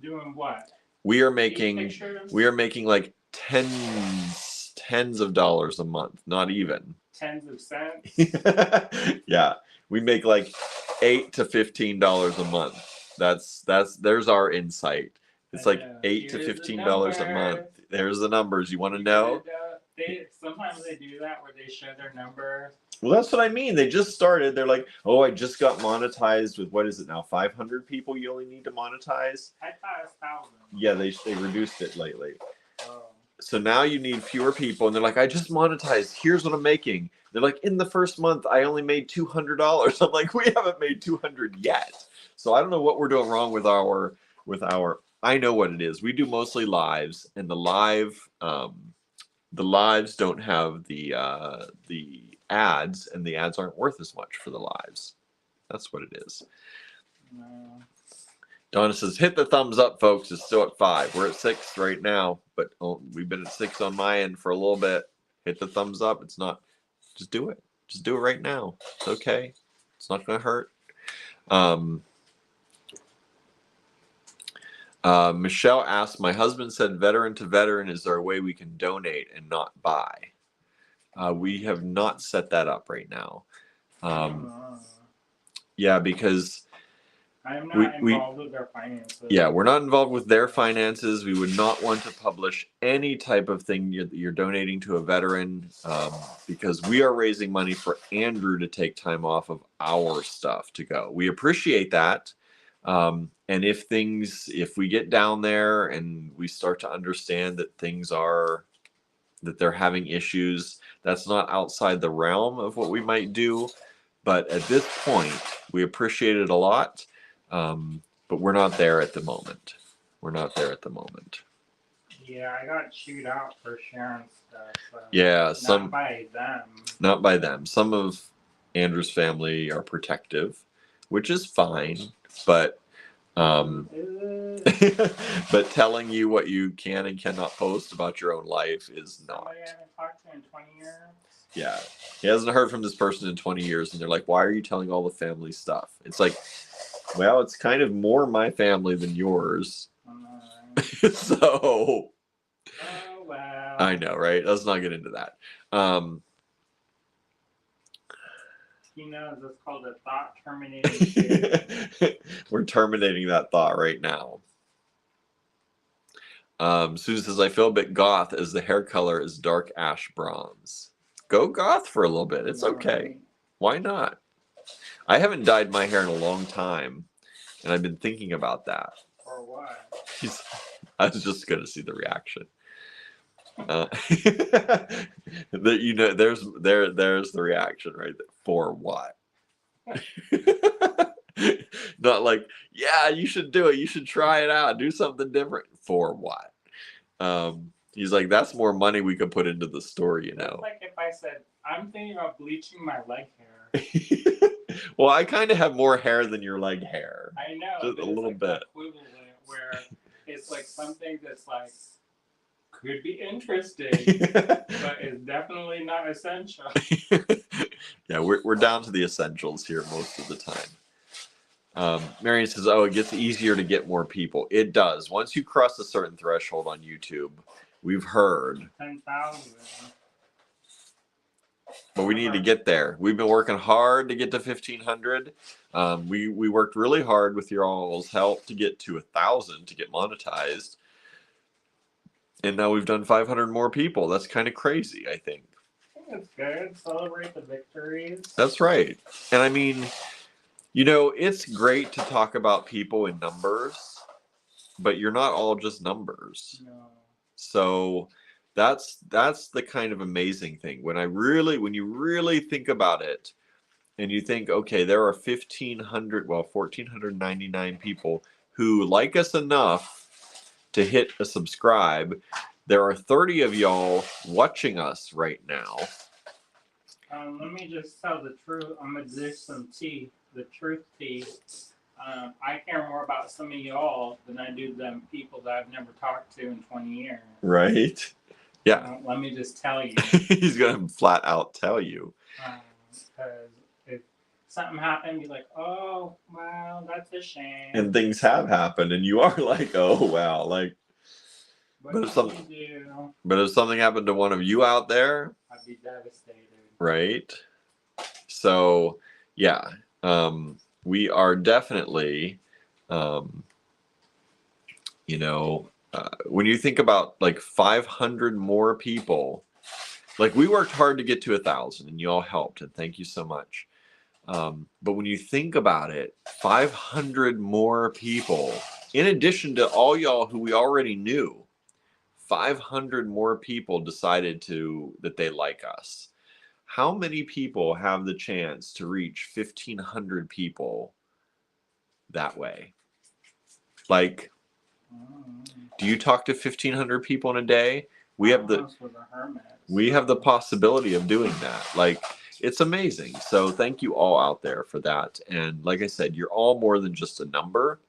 Doing what? We are making like tens of dollars a month, not even. Tens of cents? Yeah. We make like $8 to $15 a month. There's our insight. It's like $8 to $15 a month. There's the numbers. You want to know? Sometimes they do that where they show their numbers. Well, that's what I mean. They just started. They're like, oh, I just got monetized with, what is it now, 500 people you only need to monetize? I thought it was 1,000. Yeah, they reduced it lately. Oh. so now you need fewer people, and they're like, I just monetized. Here's what I'm making. They're like, in the first month, I only made $200. I'm like, we haven't made 200 yet. So I don't know what we're doing wrong with our. I know what it is. We do mostly lives, and the lives don't have the ads, and the ads aren't worth as much for the lives. That's what it is. No. Donna says, hit the thumbs up, folks. It's still at 5. We're at 6 right now, but we've been at 6 on my end for a little bit. Hit the thumbs up. It's not, just do it. Just do it right now. It's okay. It's not going to hurt. Michelle asked, my husband said veteran to veteran, is there a way we can donate and not buy? We have not set that up right now. Yeah, because I'm not involved with their finances. Yeah, we're not involved with their finances. We would not want to publish any type of thing you're donating to a veteran, because we are raising money for Andrew to take time off of our stuff to go. We appreciate that. And if we get down there and we start to understand that that they're having issues, that's not outside the realm of what we might do. But at this point, we appreciate it a lot. But we're not there at the moment. Yeah, I got chewed out for sharing stuff. So Yeah, not by them. Not by them. Some of Andrew's family are protective, which is fine. But but telling you what you can and cannot post about your own life is not. Somebody I haven't talked to in 20 years. Yeah, he hasn't heard from this person in 20 years, and they're like, "Why are you telling all the family stuff?" It's like, well, it's kind of more my family than yours. So. Oh, wow. I know, right? Let's not get into that. It's called a thought terminating. We're terminating that thought right now. Susan says, I feel a bit goth as the hair color is dark ash bronze. Go goth for a little bit. It's okay. Why not? I haven't dyed my hair in a long time, and I've been thinking about that. For what? I was just going to see the reaction. There's the reaction right there. For what? Not like, yeah, you should do it. You should try it out. Do something different. For what? He's like, that's more money we could put into the store, It's like if I said, I'm thinking about bleaching my leg hair. Well, I kind of have more hair than your leg hair. I know. Just a little bit. Equivalent where it's like something that's like could be interesting, but is definitely not essential. Yeah, we're down to the essentials here most of the time. Marion says, oh, it gets easier to get more people. It does. Once you cross a certain threshold on YouTube, we've heard. 10,000. But we need to get there. We've been working hard to get to 1,500. We worked really hard with your all's help to get to 1,000 to get monetized. And now we've done 500 more people. That's kind of crazy, I think. It's good. Celebrate the victories. That's right. And I mean, it's great to talk about people in numbers, but you're not all just numbers. No. So that's the kind of amazing thing. When you really think about it, and you think, okay, there are 1,499 people who like us enough to hit a subscribe. There are 30 of y'all watching us right now. Let me just tell the truth. I'm gonna dish some tea, the truth tea. I care more about some of y'all than I do them people that I've never talked to in 20 years. Right? Yeah. Let me just tell you. He's gonna flat out tell you. Because if something happened, you're like, oh, wow, that's a shame. And things have happened, and you are like, oh, wow. Like, but if something happened to one of you out there, I'd be devastated. Right? So, yeah. We are definitely, when you think about like 500 more people, like we worked hard to get to 1,000 and you all helped, and thank you so much. But when you think about it, 500 more people, in addition to all y'all who we already knew, 500 more people decided that they like us. How many people have the chance to reach 1,500 people that way? Like, do you talk to 1,500 people in a day? We have the possibility of doing that. Like, it's amazing. So thank you all out there for that. And like I said, you're all more than just a number.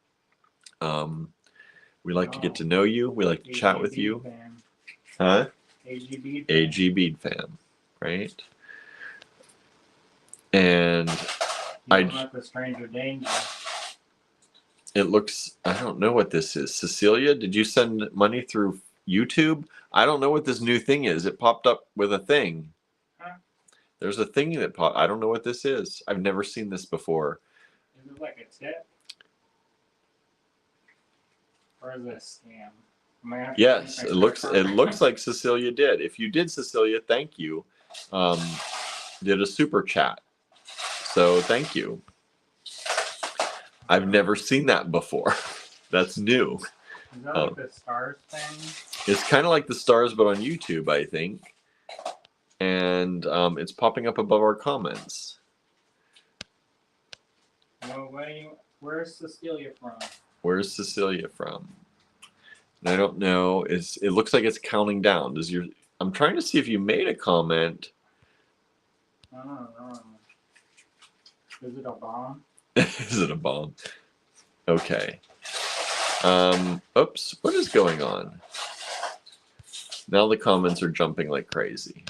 We like to get to know you. We like to chat with you. Huh? AG Bead fan, right? And the stranger danger. It looks, I don't know what this is. Cecilia, did you send money through YouTube? I don't know what this new thing is. It popped up with a thing. Huh? There's a thing that popped. I don't know what this is. I've never seen this before. Is it like a tip? Or is it a scam? Yes, it looks like Cecilia did. If you did, Cecilia, thank you. Did a super chat. So thank you. I've never seen that before. That's new. Is that like the stars thing? It's kind of like the stars, but on YouTube, I think. And it's popping up above our comments. Well, where's Cecilia from? Where's Cecilia from? And I don't know. It looks like it's counting down. I'm trying to see if you made a comment. I don't know. Is it a bomb? Is it a bomb? Okay. Oops. What is going on? Now the comments are jumping like crazy.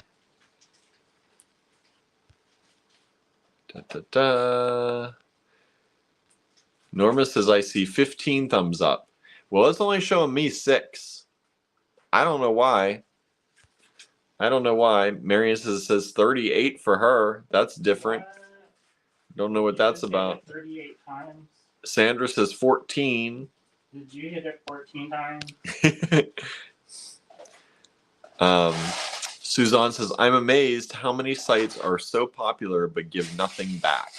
Da, da, da. Norma says, I see 15 thumbs up. Well, it's only showing me 6. I don't know why. Marion says 38 for her. That's different. What? Don't know what that's about. 38 times. Sandra says 14. Did you hit it 14 times? Suzan says, I'm amazed how many sites are so popular but give nothing back.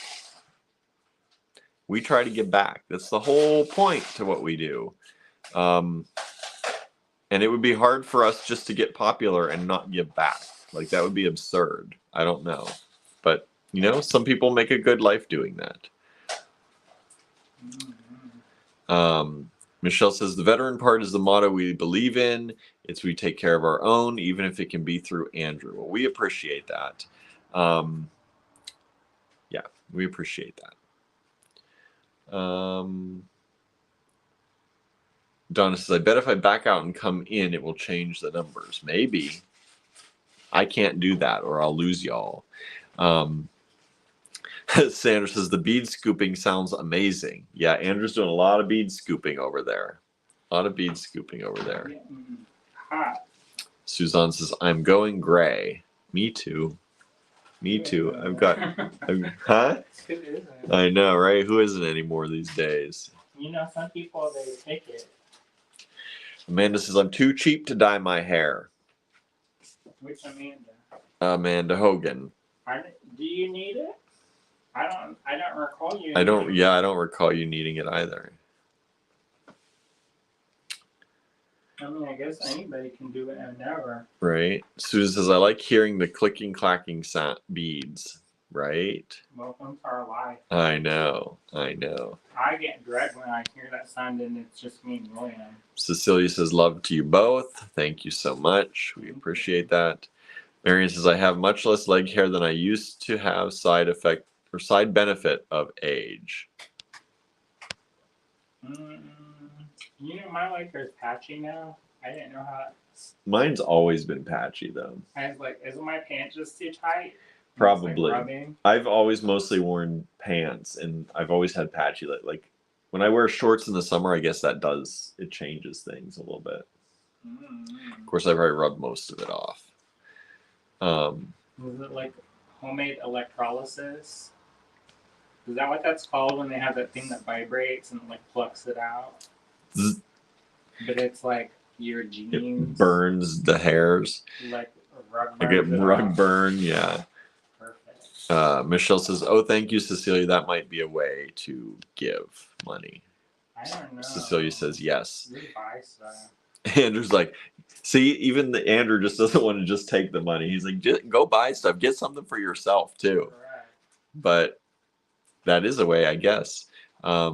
We try to give back. That's the whole point to what we do. And it would be hard for us just to get popular and not give back. Like, that would be absurd. I don't know. But, some people make a good life doing that. Michelle says, the veteran part is the motto we believe in. It's we take care of our own, even if it can be through Andrew. Well, we appreciate that. Yeah, we appreciate that. Donna says, I bet if I back out and come in, it will change the numbers. Maybe. I can't do that or I'll lose y'all. Sandra says, the bead scooping sounds amazing. Yeah, Andrew's doing a lot of bead scooping over there. Hot. Suzanne says, I'm going gray. Me too. I've got... huh? I know, right? Who isn't anymore these days? Some people, they take it. Amanda says, I'm too cheap to dye my hair. Which Amanda? Amanda Hogan. Do you need it? I don't recall you. I don't recall you needing it either. I mean, I guess anybody can do it whenever. Right. Susan says, I like hearing the clicking, clacking sound beads. Right. Welcome to our life. I know. I get dread when I hear that sound and it's just me and William. Cecilia says, love to you both. Thank you so much. We appreciate that. Marion says, I have much less leg hair than I used to have. Side effect or side benefit of age. My leg hair is patchy now. I didn't know how. Mine's always been patchy though. Isn't my pants just too tight? Probably. I've always mostly worn pants and I've always had patchy like when I wear shorts in the summer, I guess it changes things a little bit. Of course, I've already rubbed most of it off. Is it like homemade electrolysis? Is that what that's called when they have that thing that vibrates and plucks it out? Zzz. But it's like your jeans. It burns the hairs. Like rug burn. I get rug burn, yeah. Perfect. Michelle says, oh, thank you, Cecilia. That might be a way to give money. I don't know. Cecilia says, yes. We buy stuff. Andrew's like, See, even the Andrew just doesn't want to just take the money. He's like, just go buy stuff, get something for yourself too. Correct. But that is a way, I guess. I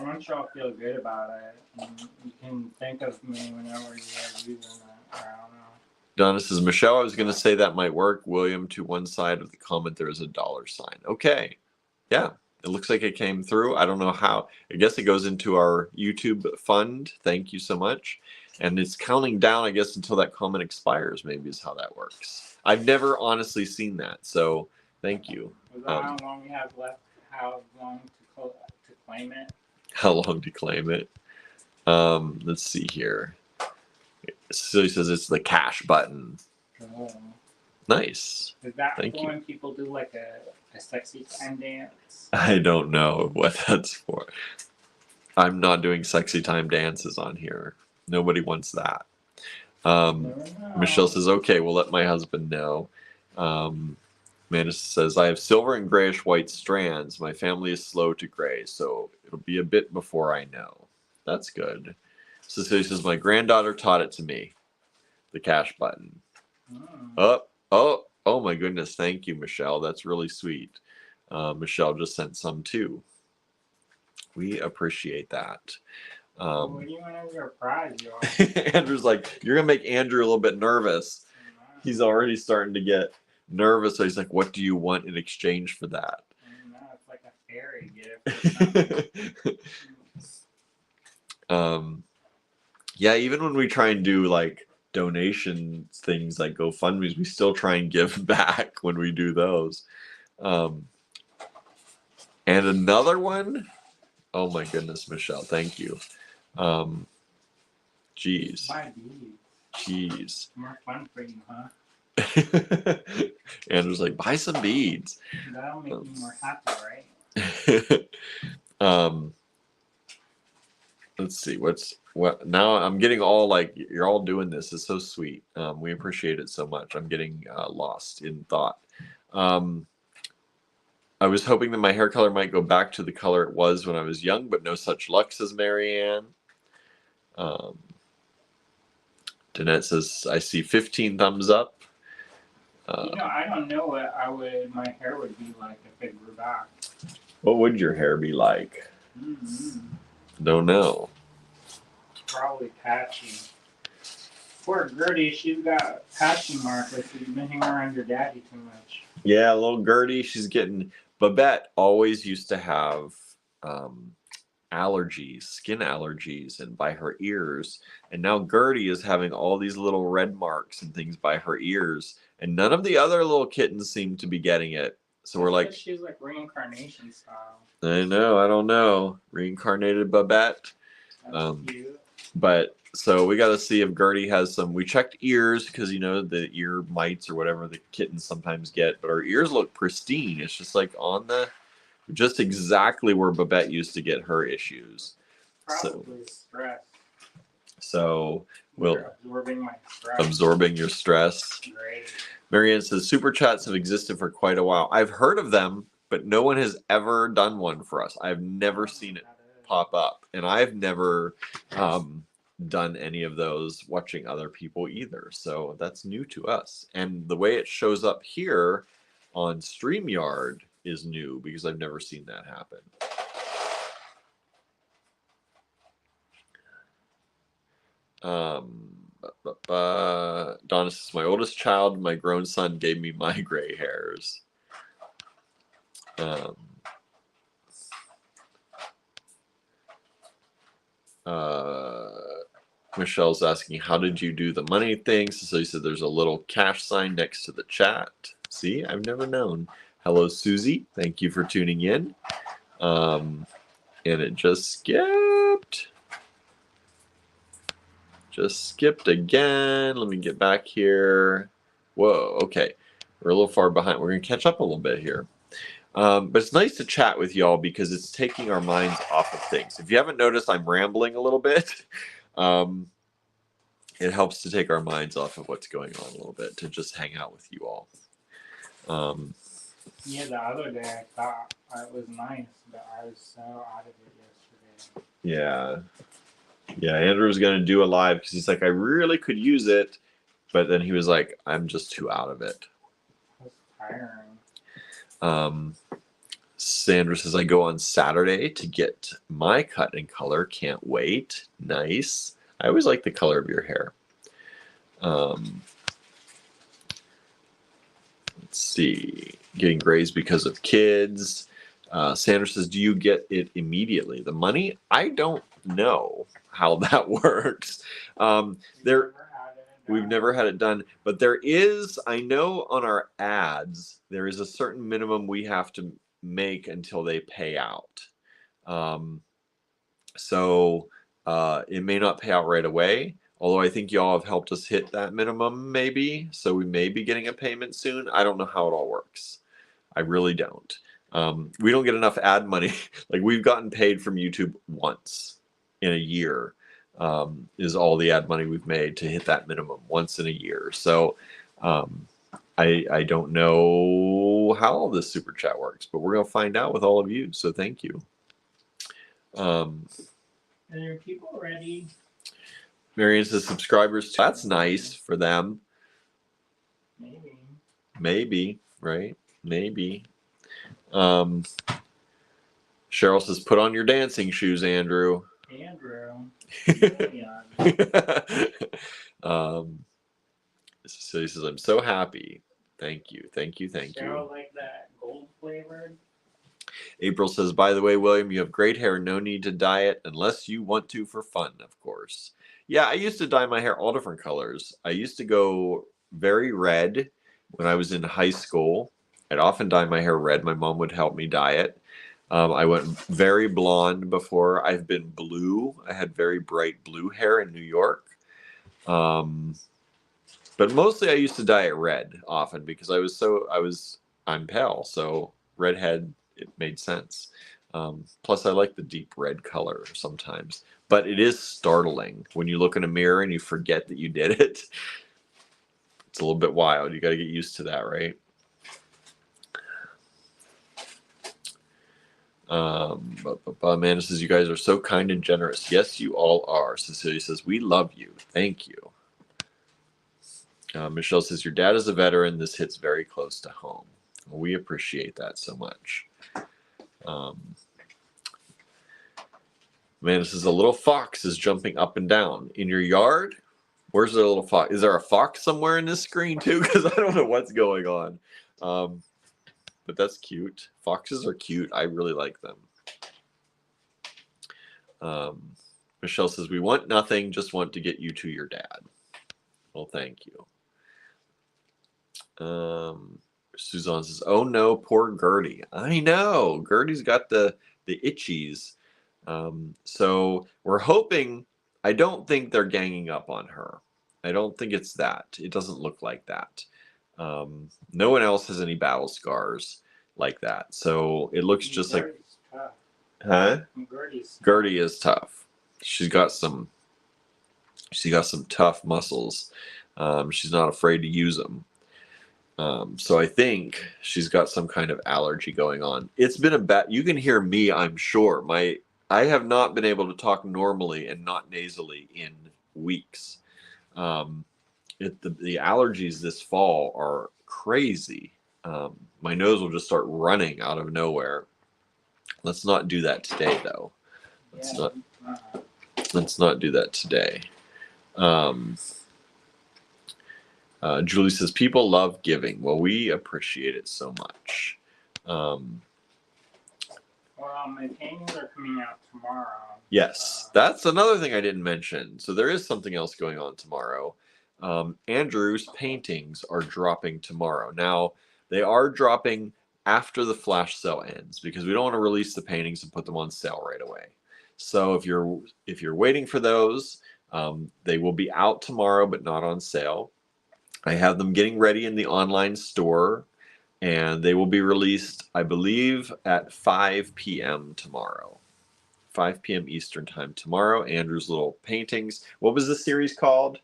want y'all to feel good about it. And you can think of me whenever you're using it. I don't know. Donna says, Michelle, I was going to say that might work. William, to one side of the comment, there is a $sign. Okay. Yeah. It looks like it came through. I don't know how. I guess it goes into our YouTube fund. Thank you so much. And it's counting down, I guess, until that comment expires, maybe is how that works. I've never honestly seen that. So thank you. Is that how long we have left? How long to claim it? How long to claim it? Let's see here. So he says it's the cash button. Oh. Nice. Is that Thank you. when people do like a sexy time dance? I don't know what that's for. I'm not doing sexy time dances on here. Nobody wants that. Michelle says, okay, we'll let my husband know. Amanda says, I have silver and grayish white strands. My family is slow to gray, so it'll be a bit before I know. That's good. Cecilia says, my granddaughter taught it to me. The cash button. Oh my goodness. Thank you, Michelle. That's really sweet. Michelle just sent some too. We appreciate that. What do you want as your prize, y'all? Andrew's like, you're going to make Andrew a little bit nervous. He's already starting to get nervous. So he's like, what do you want in exchange for that? No, it's like a fairy gift. Yeah, even when we try and do like donation things like GoFundMe's, we still try and give back when we do those. And another one. Oh my goodness, Michelle, thank you. Jeez. Jeez. More fun for you, huh? Andrew's like, buy some beads. That'll make me more happy, right? Let's see what now. I'm getting all like, you're all doing this. It's so sweet. We appreciate it so much. I'm getting lost in thought. I was hoping that my hair color might go back to the color it was when I was young, but no such luck, says Marianne. Danette says, I see 15 thumbs up. I don't know what my hair would be like if it grew back. What would your hair be like? Don't know. Probably patchy. Poor Gertie, she's got patchy marks. Like she's been hanging around your daddy too much. Yeah, little Gertie, she's getting... Babette always used to have allergies, skin allergies, and by her ears. And now Gertie is having all these little red marks and things by her ears. And none of the other little kittens seem to be getting it. So we're like... She's like reincarnation style. I know, I don't know. Reincarnated Babette. That's cute. But... So we got to see if Gertie has some. We checked ears because, you know, the ear mites or whatever the kittens sometimes get. But our ears look pristine. It's just like on the, just exactly where Babette used to get her issues. Probably stress. So we'll absorbing my stress. Absorbing your stress. Great. Marianne says super chats have existed for quite a while. I've heard of them, but no one has ever done one for us. I've never seen it pop up, and I've never done any of those watching other people either. So that's new to us. And the way it shows up here on StreamYard is new because I've never seen that happen. Donna says, my oldest child, my grown son, gave me my gray hairs. Michelle's asking, how did you do the money thing? So you said there's a little cash sign next to the chat. See, I've never known. Hello, Susie. Thank you for tuning in. And it just skipped. Just skipped again. Let me get back here. Whoa, okay. We're a little far behind. We're going to catch up a little bit here. But it's nice to chat with y'all because it's taking our minds off of things. If you haven't noticed, I'm rambling a little bit. It helps to take our minds off of what's going on a little bit, to just hang out with you all. Yeah, the other day I thought it was nice, but I was so out of it yesterday. Yeah. Yeah, Andrew was going to do a live because he's like, I really could use it. But then he was like, I'm just too out of it. That's tiring. Sandra says, I go on Saturday to get my cut and color. Can't wait. Nice. I always like the color of your hair. Let's see. Getting grazed because of kids. Sandra says, do you get it immediately? The money? I don't know how that works. We've never had it done, but there is, I know on our ads, there is a certain minimum we have to make until they pay out. So it may not pay out right away, although I think y'all have helped us hit that minimum maybe. So we may be getting a payment soon. I don't know how it all works. I really don't. We don't get enough ad money. Like we've gotten paid from YouTube once in a year. Is all the ad money we've made to hit that minimum once in a year. So I don't know how all this super chat works, but we're gonna find out with all of you. So thank you. Are there people ready? Marianne says subscribers. That's nice for them. Maybe, right? Maybe. Cheryl says, put on your dancing shoes, Andrew. So he says, I'm so happy. Thank you. Cheryl, like that gold flavored. April says, by the way, William, you have great hair. No need to dye it unless you want to for fun, of course. Yeah, I used to dye my hair all different colors. I used to go very red when I was in high school. I'd often dye my hair red. My mom would help me dye it. I went very blonde before. I've been blue. I had very bright blue hair in New York. But mostly I used to dye it red often because I'm pale. So redhead, it made sense. Plus I like the deep red color sometimes, but it is startling when you look in a mirror and you forget that you did it. It's a little bit wild. You got to get used to that, right? Amanda says, you guys are so kind and generous. Yes, you all are. Cecilia says, we love you. Thank you. Michelle says, your dad is a veteran. This hits very close to home. We appreciate that so much. Amanda says, a little fox is jumping up and down. In your yard? Where's the little fox? Is there a fox somewhere in this screen too? Because I don't know what's going on. But that's cute. Foxes are cute. I really like them. Michelle says, we want nothing, just want to get you to your dad. Well, thank you. Suzan says, oh no, poor Gertie. I know. Gertie's got the itchies. So we're hoping, I don't think they're ganging up on her. I don't think it's that. It doesn't look like that. No one else has any battle scars like that. So it looks just like... Tough. Huh? Gertie is tough. She's got some tough muscles. She's not afraid to use them. So I think she's got some kind of allergy going on. It's been you can hear me, I'm sure. I have not been able to talk normally and not nasally in weeks. The allergies this fall are crazy. My nose will just start running out of nowhere. Let's not do that today, though. Let's not do that today. Julie says, people love giving. Well, we appreciate it so much. Well, my paintings are coming out tomorrow. Yes, that's another thing I didn't mention. So there is something else going on tomorrow. Andrew's paintings are dropping tomorrow. Now, they are dropping after the flash sale ends because we don't want to release the paintings and put them on sale right away. So if you're waiting for those, they will be out tomorrow, but not on sale. I have them getting ready in the online store, and they will be released, I believe, at 5 p.m. tomorrow. 5 p.m. Eastern time tomorrow. Andrew's little paintings. What was the series called?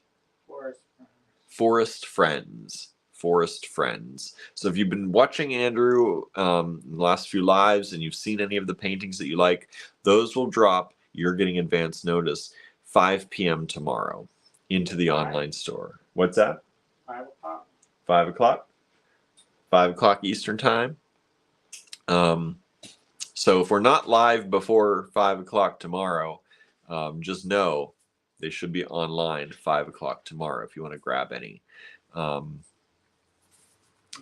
Forest Friends. Forest Friends. So if you've been watching Andrew in the last few lives and you've seen any of the paintings that you like, those will drop. You're getting advance notice. 5 p.m. tomorrow into the online store. What's that? 5 o'clock. 5 o'clock? 5 o'clock Eastern time. So if we're not live before 5 o'clock tomorrow, just know they should be online 5 o'clock tomorrow if you want to grab any.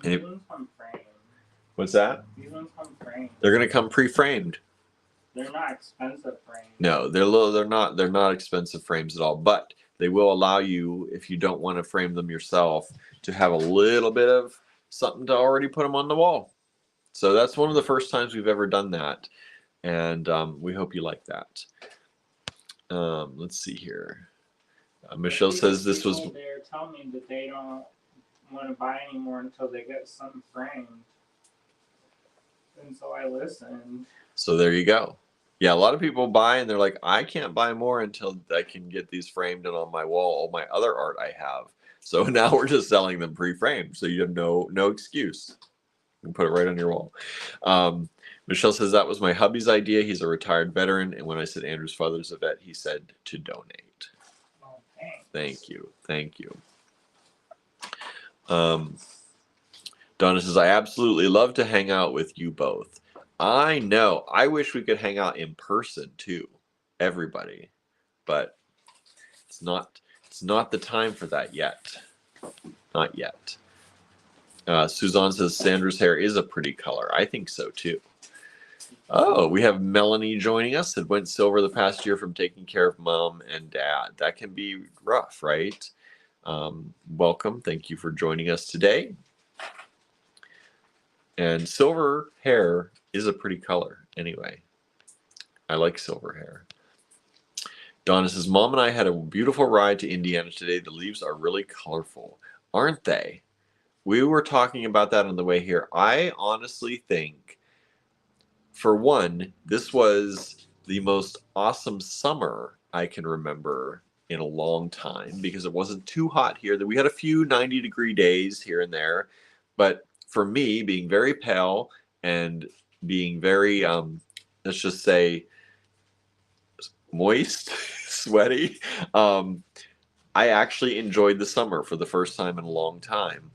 These ones come framed. What's that? These ones come framed. They're going to come pre-framed. They're not expensive frames. No, they're not expensive frames at all, but they will allow you, if you don't want to frame them yourself, to have a little bit of something to already put them on the wall. So that's one of the first times we've ever done that, and we hope you like that. Let's see here. Michelle says this was. They're telling me that they don't want to buy anymore until they get something framed, and so I listened. So there you go. Yeah, a lot of people buy and they're like, I can't buy more until I can get these framed and on my wall, all my other art I have. So now we're just selling them pre-framed, so you have no excuse. You can put it right on your wall. Michelle says that was my hubby's idea. He's a retired veteran, and when I said Andrew's father's a vet, he said to donate. Oh, thanks. Thank you. Donna says, I absolutely love to hang out with you both. I know. I wish we could hang out in person too, everybody, but it's not the time for that yet. Not yet. Suzan says Sandra's hair is a pretty color. I think so too. Oh, we have Melanie joining us. It went silver the past year from taking care of mom and dad. That can be rough, right? Welcome. Thank you for joining us today. And silver hair is a pretty color anyway. I like silver hair. Donna says, Mom and I had a beautiful ride to Indiana today. The leaves are really colorful, aren't they? We were talking about that on the way here. I honestly think, for one, this was the most awesome summer I can remember in a long time because it wasn't too hot here. We had a few 90-degree days here and there, but for me, being very pale and being very, let's just say, moist, sweaty, I actually enjoyed the summer for the first time in a long time.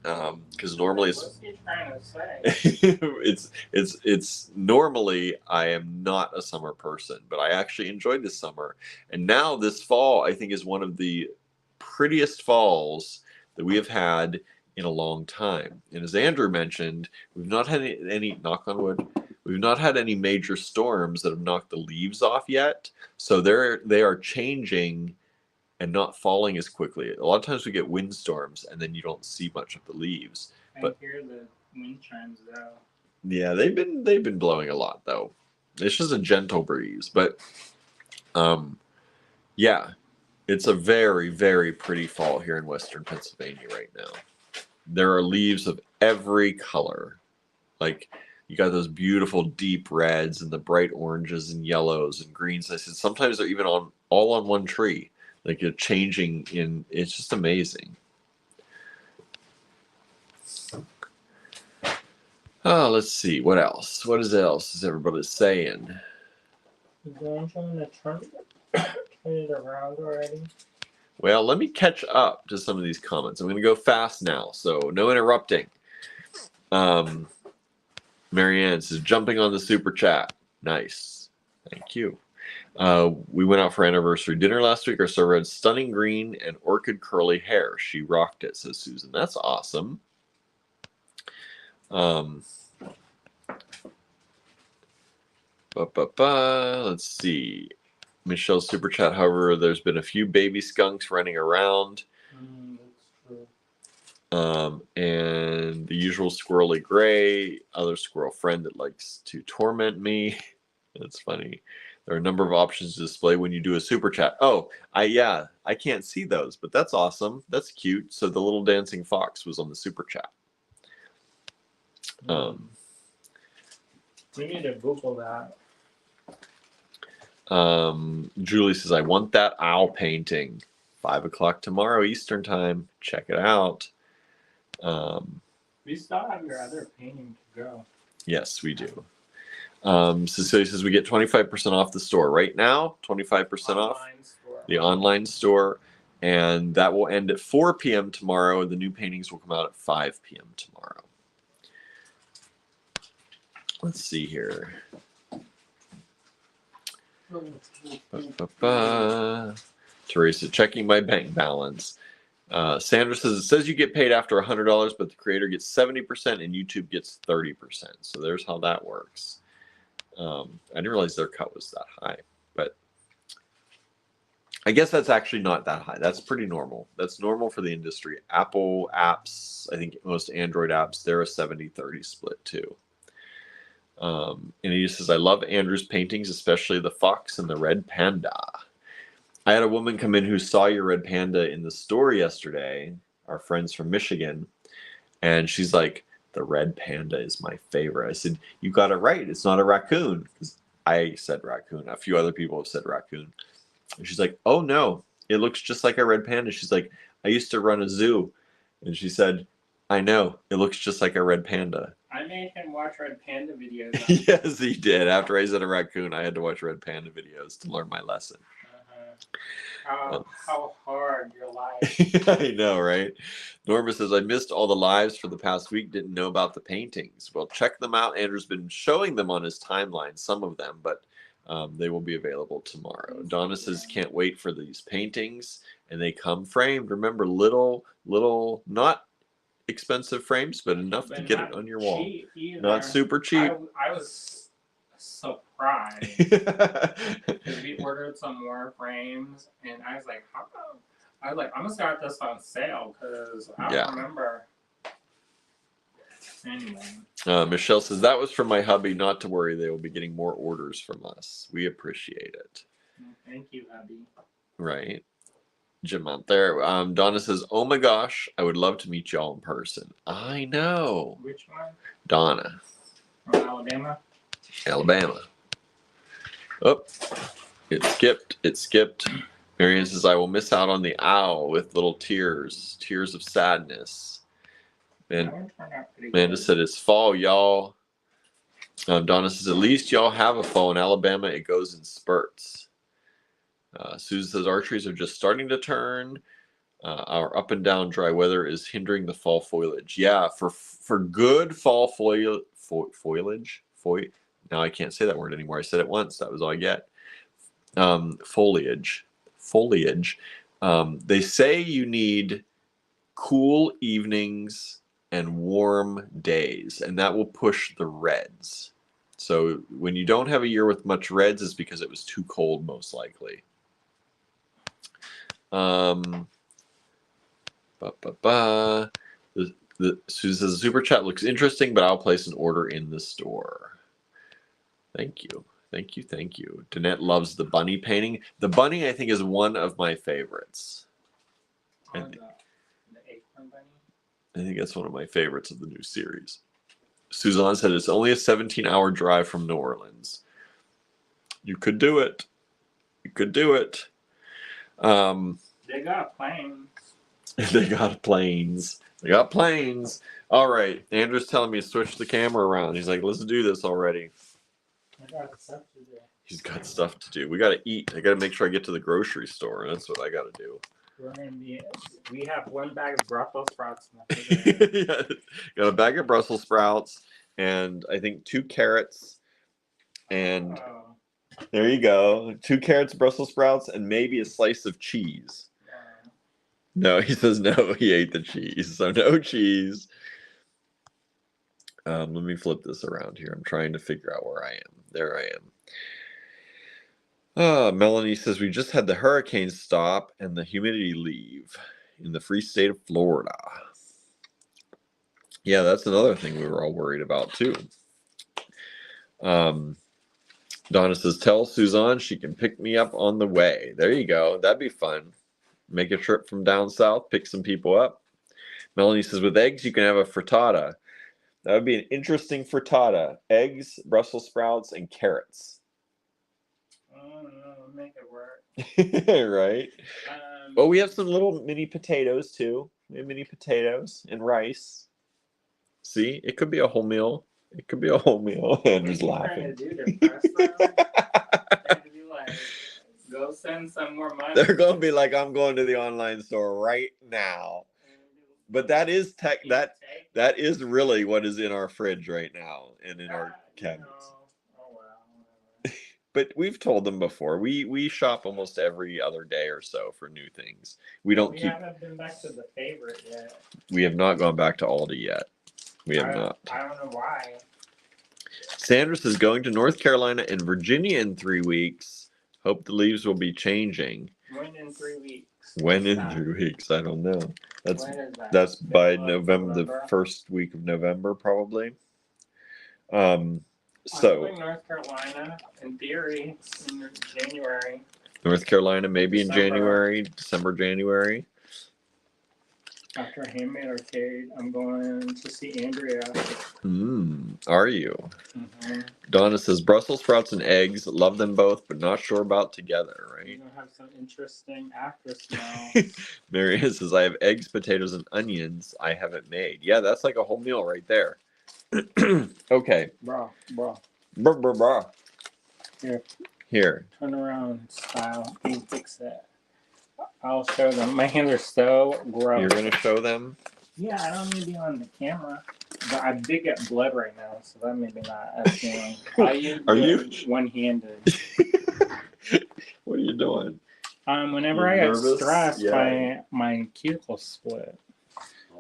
Because normally What's he trying to say? it's normally I am not a summer person, but I actually enjoyed this summer. And now this fall, I think, is one of the prettiest falls that we have had in a long time. And as Andrew mentioned, we've not had any knock on wood, we've not had any major storms that have knocked the leaves off yet. So they are changing and not falling as quickly. A lot of times we get windstorms and then you don't see much of the leaves. I hear the wind chimes though. Yeah, they've been blowing a lot though. It's just a gentle breeze, but yeah, it's a very, very pretty fall here in Western Pennsylvania right now. There are leaves of every color. Like, you got those beautiful deep reds and the bright oranges and yellows and greens. I said sometimes they're even all on one tree. Like, you're changing in, it's just amazing. Oh, let's see. What else? What else is everybody saying? Don't you want to turn it around already? Well, let me catch up to some of these comments. I'm going to go fast now, so no interrupting. Marianne says, jumping on the super chat. Nice. Thank you. We went out for anniversary dinner last week. Our server had stunning green and orchid curly hair. She rocked it, says Susan. That's awesome. Let's see. Michelle's super chat, however, there's been a few baby skunks running around. That's true. And the usual squirrely gray, other squirrel friend that likes to torment me. That's funny. There are a number of options to display when you do a super chat. Oh, I can't see those, but that's awesome. That's cute. So the little dancing fox was on the super chat. We need to Google that. Julie says, I want that owl painting. 5 o'clock tomorrow Eastern time. Check it out. We still have your other painting to go. Yes, we do. Cecilia says we get 25% off the store right now. 25% off the online store, and that will end at 4 p.m. tomorrow. The new paintings will come out at 5 p.m. tomorrow. Let's see here. Teresa, checking my bank balance. Sandra says, it says you get paid after $100, but the creator gets 70% and YouTube gets 30%. So there's how that works. I didn't realize their cut was that high, but I guess that's actually not that high. That's pretty normal. That's normal for the industry. Apple apps, I think most Android apps, they're a 70-30 split too. And he says, I love Andrew's paintings, especially the fox and the red panda. I had a woman come in who saw your red panda in the store yesterday, our friends from Michigan, and she's like, the red panda is my favorite. I said, you got it right. It's not a raccoon. I said raccoon. A few other people have said raccoon. And she's like, oh no, it looks just like a red panda. She's like, I used to run a zoo. And she said, I know, it looks just like a red panda. I made him watch red panda videos. Yes, he did. After I said a raccoon, I had to watch red panda videos to learn my lesson. How hard your life. I know, right? Norma says, I missed all the lives for the past week, didn't know about the paintings. Well, check them out. Andrew's been showing them on his timeline, some of them, but they will be available tomorrow. Donna says, can't wait for these paintings, and they come framed. Remember, little, not expensive frames, but enough to get it on your wall. Not super cheap. I was surprised because we ordered some more frames, and I was like, how come? I was like, I'm gonna start this on sale because I don't remember. Anyway. Michelle says, that was from my hubby. Not to worry, they will be getting more orders from us. We appreciate it. Thank you, hubby. Right. Jim out there. Donna says, oh my gosh, I would love to meet y'all in person. I know. Which one? Donna. From Alabama? Alabama. Oh, it skipped. Marianne says, I will miss out on the owl with little tears of sadness. And Amanda said, it's fall, y'all. Donna says, at least y'all have a fall. In Alabama, it goes in spurts. Susan says, our trees are just starting to turn. Our up and down dry weather is hindering the fall foliage. Yeah, for good fall foliage. Now I can't say that word anymore. I said it once. That was all I get. Foliage. They say you need cool evenings and warm days, and that will push the reds. So when you don't have a year with much reds, it's because it was too cold, most likely. Susan says, super chat looks interesting, but I'll place an order in the store. Thank you. Danette loves the bunny painting. The bunny, I think, is one of my favorites. The acorn bunny? I think that's one of my favorites of the new series. Suzan said it's only a 17-hour drive from New Orleans. You could do it. They got planes. They got planes. All right. Andrew's telling me to switch the camera around. He's like, let's do this already. I got stuff to do. He's got stuff to do. We got to eat. I got to make sure I get to the grocery store. That's what I got to do. We have one bag of Brussels sprouts. Yeah, got a bag of Brussels sprouts and I think 2 carrots. And there you go. 2 carrots, Brussels sprouts, and maybe a slice of cheese. No, he says no. He ate the cheese. So no cheese. Let me flip this around here. I'm trying to figure out where I am. There I am. Melanie says, we just had the hurricanes stop and the humidity leave in the free state of Florida. Yeah, that's another thing we were all worried about too. Donna says, tell Suzan she can pick me up on the way. There you go. That'd be fun. Make a trip from down south, pick some people up. Melanie says, with eggs, you can have a frittata. That would be an interesting frittata. Eggs, Brussels sprouts, and carrots. Make it work. Right? Well, we have some little mini potatoes, too. We have mini potatoes and rice. See? It could be a whole meal. It could be a whole meal. Andrew's What are you laughing. trying to do? Depress them? Trying to be like, go send some more money. They're going to be like, I'm going to the online store right now. But that is that is really what is in our fridge right now and in our cabinets. Oh wow. But we've told them before. We shop almost every other day or so for new things. We haven't been back to the favorite yet. We have not gone back to Aldi yet. We have not. I don't know why. Sanders is going to North Carolina and Virginia in 3 weeks. Hope the leaves will be changing. When in 3 weeks? When in 3 weeks? I don't know. When is that? That's by November, the first week of November, probably. I'm going North Carolina, in theory, in January. North Carolina, maybe in January, January. After Handmade Arcade, I'm going to see Andrea. Are you? Mm-hmm. Donna says Brussels sprouts and eggs. Love them both, but not sure about together. Right? You're gonna have some interesting after smells. Marianne says I have eggs, potatoes, and onions. I haven't made. Yeah, that's like a whole meal right there. Okay. Bro. Here. Turn around style. You fix it. I'll show them. My hands are so gross. You're gonna show them? Yeah, I don't need to be on the camera. But I did get blood right now, so that made me not as feeling. Are you one-handed? What are you doing? Whenever I get stressed, my cuticles split.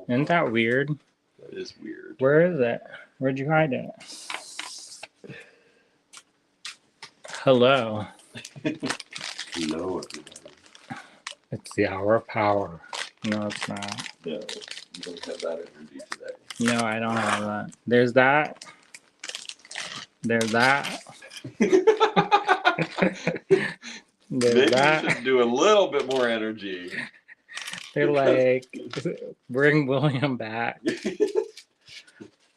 Isn't that weird? That is weird. Where is it? Where'd you hide it? Hello. Hello, everybody. It's the hour of power. No, it's not. No, you don't have that energy today. No, I don't have that. There's that. There's that. There's Maybe that. you should do a little bit more energy. They're like, bring William back.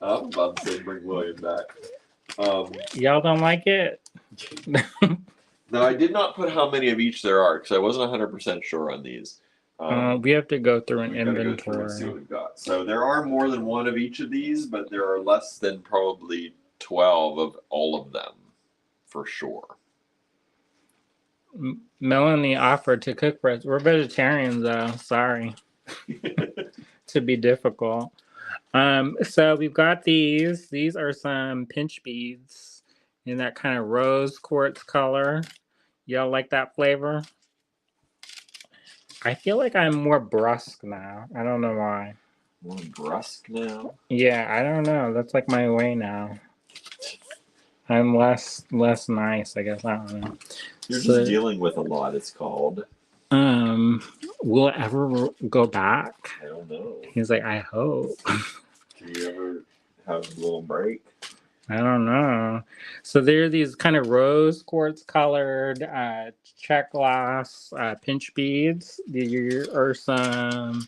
I'm about to say bring William back. Y'all don't like it? No, I did not put how many of each there are because I wasn't 100% sure on these. We have to go through an inventory. Go through and see what we've got. So there are more than one of each of these, but there are less than probably 12 of all of them, for sure. Melanie offered to cook for us. We're vegetarians, though. Sorry. To be difficult. So we've got these. These are some pinch beads in that kind of rose quartz color. Y'all like that flavor? I feel like I'm more brusque now. I don't know why. More brusque now? Yeah, I don't know. That's like my way now. I'm less nice, I guess. I don't know. You're just dealing with a lot, it's called. Will it ever go back? I don't know. He's like, I hope. Can you ever have a little break? I don't know. So there are these kind of rose quartz colored check glass pinch beads. There are some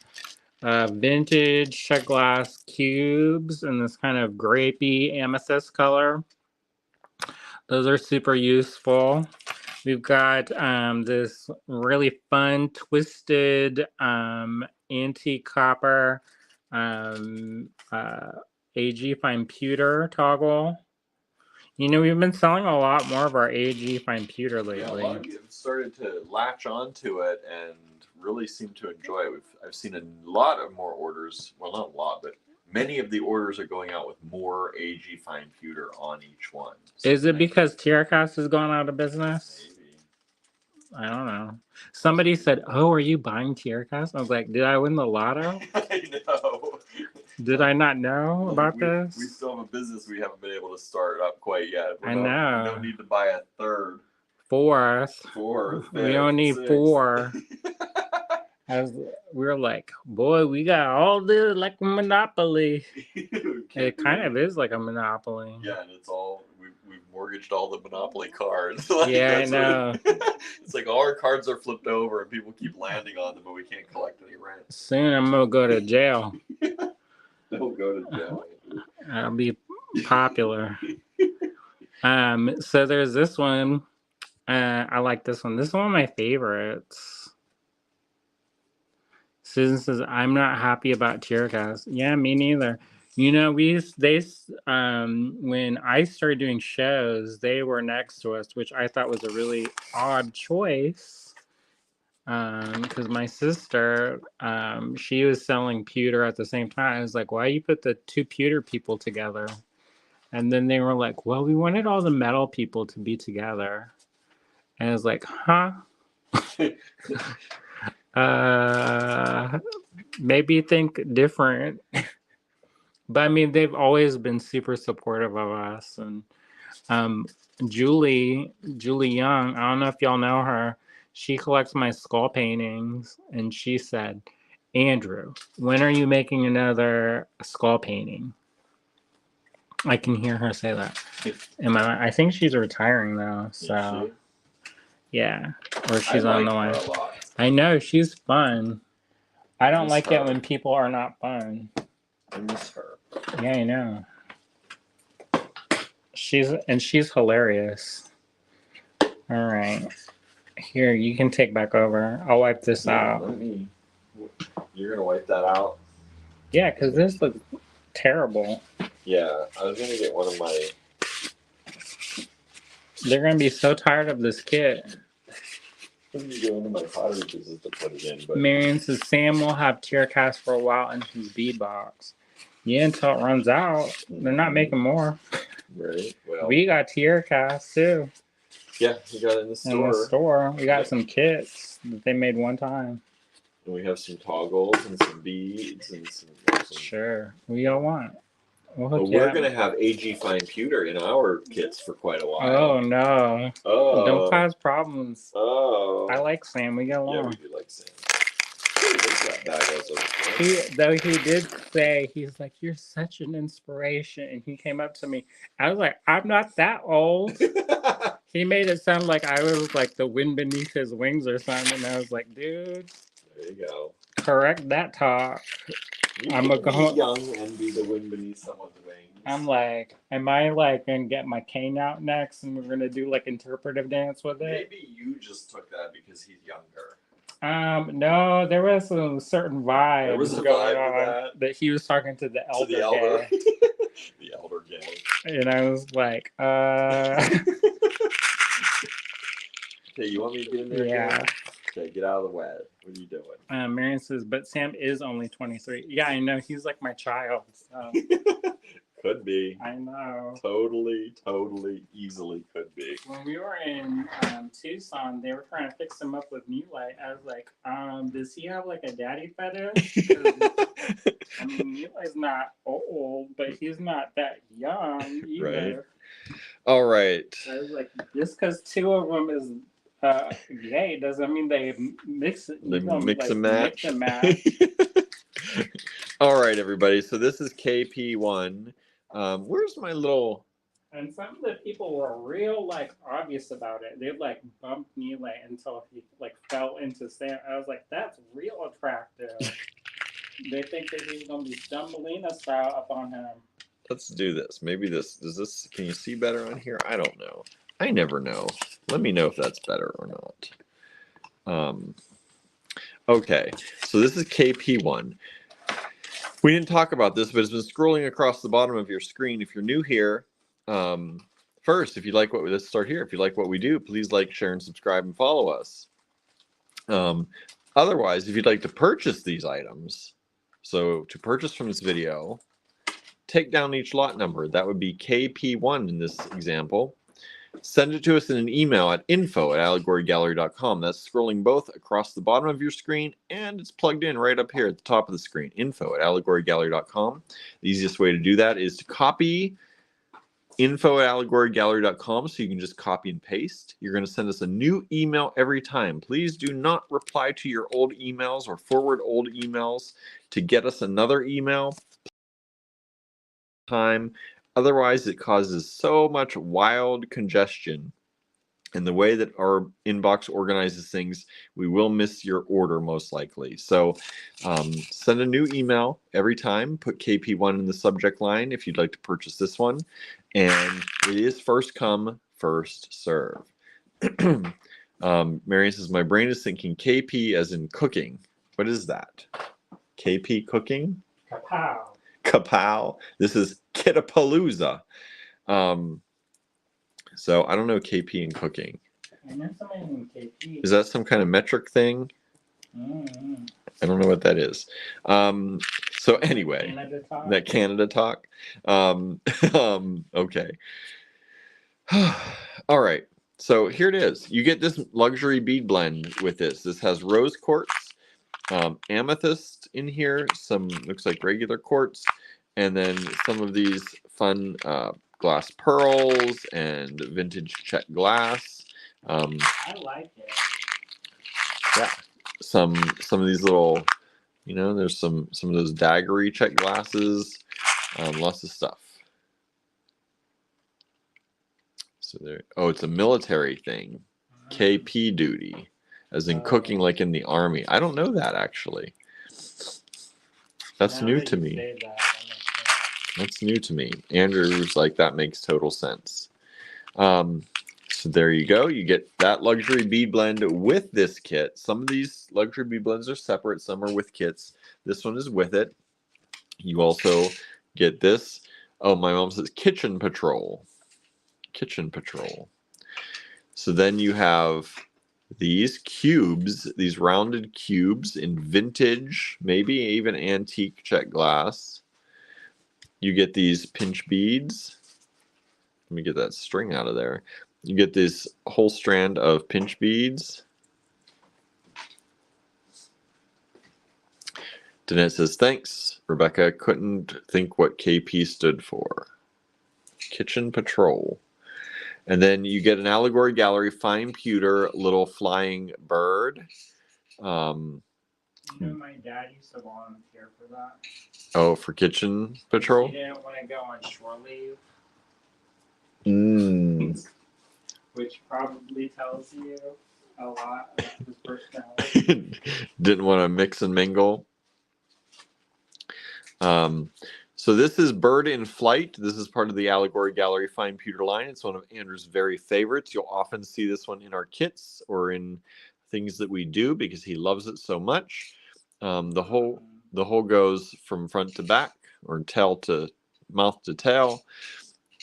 vintage check glass cubes in this kind of grapey amethyst color. Those are super useful. We've got this really fun twisted antique copper AG Fine Pewter toggle. You know, we've been selling a lot more of our AG Fine Pewter lately. Yeah, a lot of you have started to latch onto it and really seem to enjoy it. I've seen a lot of more orders. Well, not a lot, but many of the orders are going out with more AG Fine Pewter on each one. So is it because Tiercast has gone out of business? Maybe. I don't know. Somebody said, "Oh, are you buying Tiercast?" I was like, "Did I win the lotto?" I know. Did I not know about this? We still have a business we haven't been able to start up quite yet. I know. We don't need to buy a third. Fourth. We don't need sixth. 4. We were like, boy, we got all this like a monopoly. It kind of is like a monopoly. Yeah, and it's all we've mortgaged all the monopoly cards. Yeah, I know. It's like all our cards are flipped over and people keep landing on them, but we can't collect any rent. Soon I'm gonna go to jail. Don't go to jail. I'll be popular. So there's this one. I like this one. This is one of my favorites. Susan says, I'm not happy about Tiercast. Yeah, me neither. You know, when I started doing shows, they were next to us, which I thought was a really odd choice. Because my sister, she was selling pewter at the same time. I was like, why you put the two pewter people together? And then they were like, well, we wanted all the metal people to be together. And I was like, huh? Maybe think different. But I mean, they've always been super supportive of us. And um, Julie Young, I don't know if y'all know her. She collects my skull paintings, and she said, Andrew, when are you making another skull painting? I can hear her say that. I think she's retiring though, so yeah, or she's on the way. I know she's fun. I don't like it when people are not fun. I miss her. Yeah, I know. She's hilarious. All right, here you can take back over. I'll wipe this out. You're gonna wipe that out? Yeah, because this looks terrible. Yeah, I was gonna get one of my. They're gonna be so tired of this kit. I'm gonna go into my pottery pieces to put it in. But Marion says Sam will have tear cast for a while in his bead box. Yeah, until it runs out. They're not making more. Right. Well, We got tear cast too. Yeah, we got it in the store. We got some kits that they made one time. And we have some toggles and some beads and some. Sure. What do y'all want? But we're gonna have AG fine pewter in our kits for quite a while. Oh no! Oh, don't cause problems. Oh, I like Sam. We get along. Yeah, we do like Sam. He did say, he's like, you're such an inspiration, and he came up to me. I was like, I'm not that old. He made it sound like I was like the wind beneath his wings or something. And I was like, dude, there you go. Correct that talk. I'm gonna be young and be the wind beneath someone's wings. I'm like, am I like gonna get my cane out next and we're gonna do like interpretive dance with it? Maybe you just took that because he's younger. No, there was a certain vibe. There was a vibe that he was talking to the elder. The elder. The elder gay. And I was like, Okay, you want me to get in there? Yeah. Again? Okay, get out of the way. What are you doing? Marion says, but Sam is only 23. Yeah, I know. He's like my child. So. Could be. I know. Totally, easily could be. When we were in Tucson, they were trying to fix him up with New Light. I was like, does he have like a daddy fetish? I mean, New Light's not old, but he's not that young either. Right. All right. I was like, just because two of them is gay doesn't mean they mix it. They mix and match. Mix and match. All right, everybody. So this is KP1. Where's my little? And some of the people were real like obvious about it. They like bumped Neely until he like fell into sand. I was like, that's real attractive. They think that he's gonna be Stumbelina style up on him. Let's do this. Maybe this does this. Can you see better on here? I don't know. I never know. Let me know if that's better or not. Okay, so this is KP1. We didn't talk about this, but it's been scrolling across the bottom of your screen. If you're new here, first, if you like what let's start here. If you like what we do, please like, share, and subscribe and follow us. Otherwise, if you'd like to purchase these items, so to purchase from this video, take down each lot number. That would be KP1 in this example. Send it to us in an email at info@allegorygallery.com. That's scrolling both across the bottom of your screen, and it's plugged in right up here at the top of the screen, info@allegorygallery.com. The easiest way to do that is to copy info@allegorygallery.com, so you can just copy and paste. You're going to send us a new email every time. Please do not reply to your old emails or forward old emails to get us another email. Otherwise, it causes so much wild congestion. And the way that our inbox organizes things, we will miss your order most likely. So send a new email every time. Put KP1 in the subject line if you'd like to purchase this one. And it is first come, first serve. Marion says, my brain is thinking KP as in cooking. What is that? KP cooking? Kapow. Kapow. This is Kit-a-Palooza. So I don't know KP in cooking. I know somebody named KP. Is that some kind of metric thing? Mm-hmm. I don't know what that is. So anyway, Canada talk? that Canada talk. Okay. All right. So here it is. You get this luxury bead blend with this. This has rose quartz, amethyst in here, some looks like regular quartz, and then some of these fun glass pearls and vintage Czech glass. I like it. Yeah. Some of these little, you know, there's some of those daggery Czech glasses, lots of stuff. So there. Oh, it's a military thing. KP duty, as in cooking like in the army. I don't know that actually. That's new to me. That's new to me. Andrew's like, that makes total sense. So there you go. You get that luxury bead blend with this kit. Some of these luxury bead blends are separate. Some are with kits. This one is with it. You also get this. Oh, my mom says kitchen patrol. Kitchen patrol. So then you have these cubes, these rounded cubes in vintage, maybe even antique Czech glass. You get these pinch beads. Let me get that string out of there. You get this whole strand of pinch beads. Danette says, thanks. Rebecca couldn't think what KP stood for. Kitchen Patrol. And then you get an Allegory Gallery fine pewter little flying bird. You know, my dad used to volunteer for that. Oh, for Kitchen Patrol? He didn't want to go on shore leave. Which probably tells you a lot about his personality. Didn't want to mix and mingle. So this is Bird in Flight. This is part of the Allegory Gallery Fine Pewter line. It's one of Andrew's very favorites. You'll often see this one in our kits or in things that we do because he loves it so much. The whole goes from front to back or tail to mouth to tail.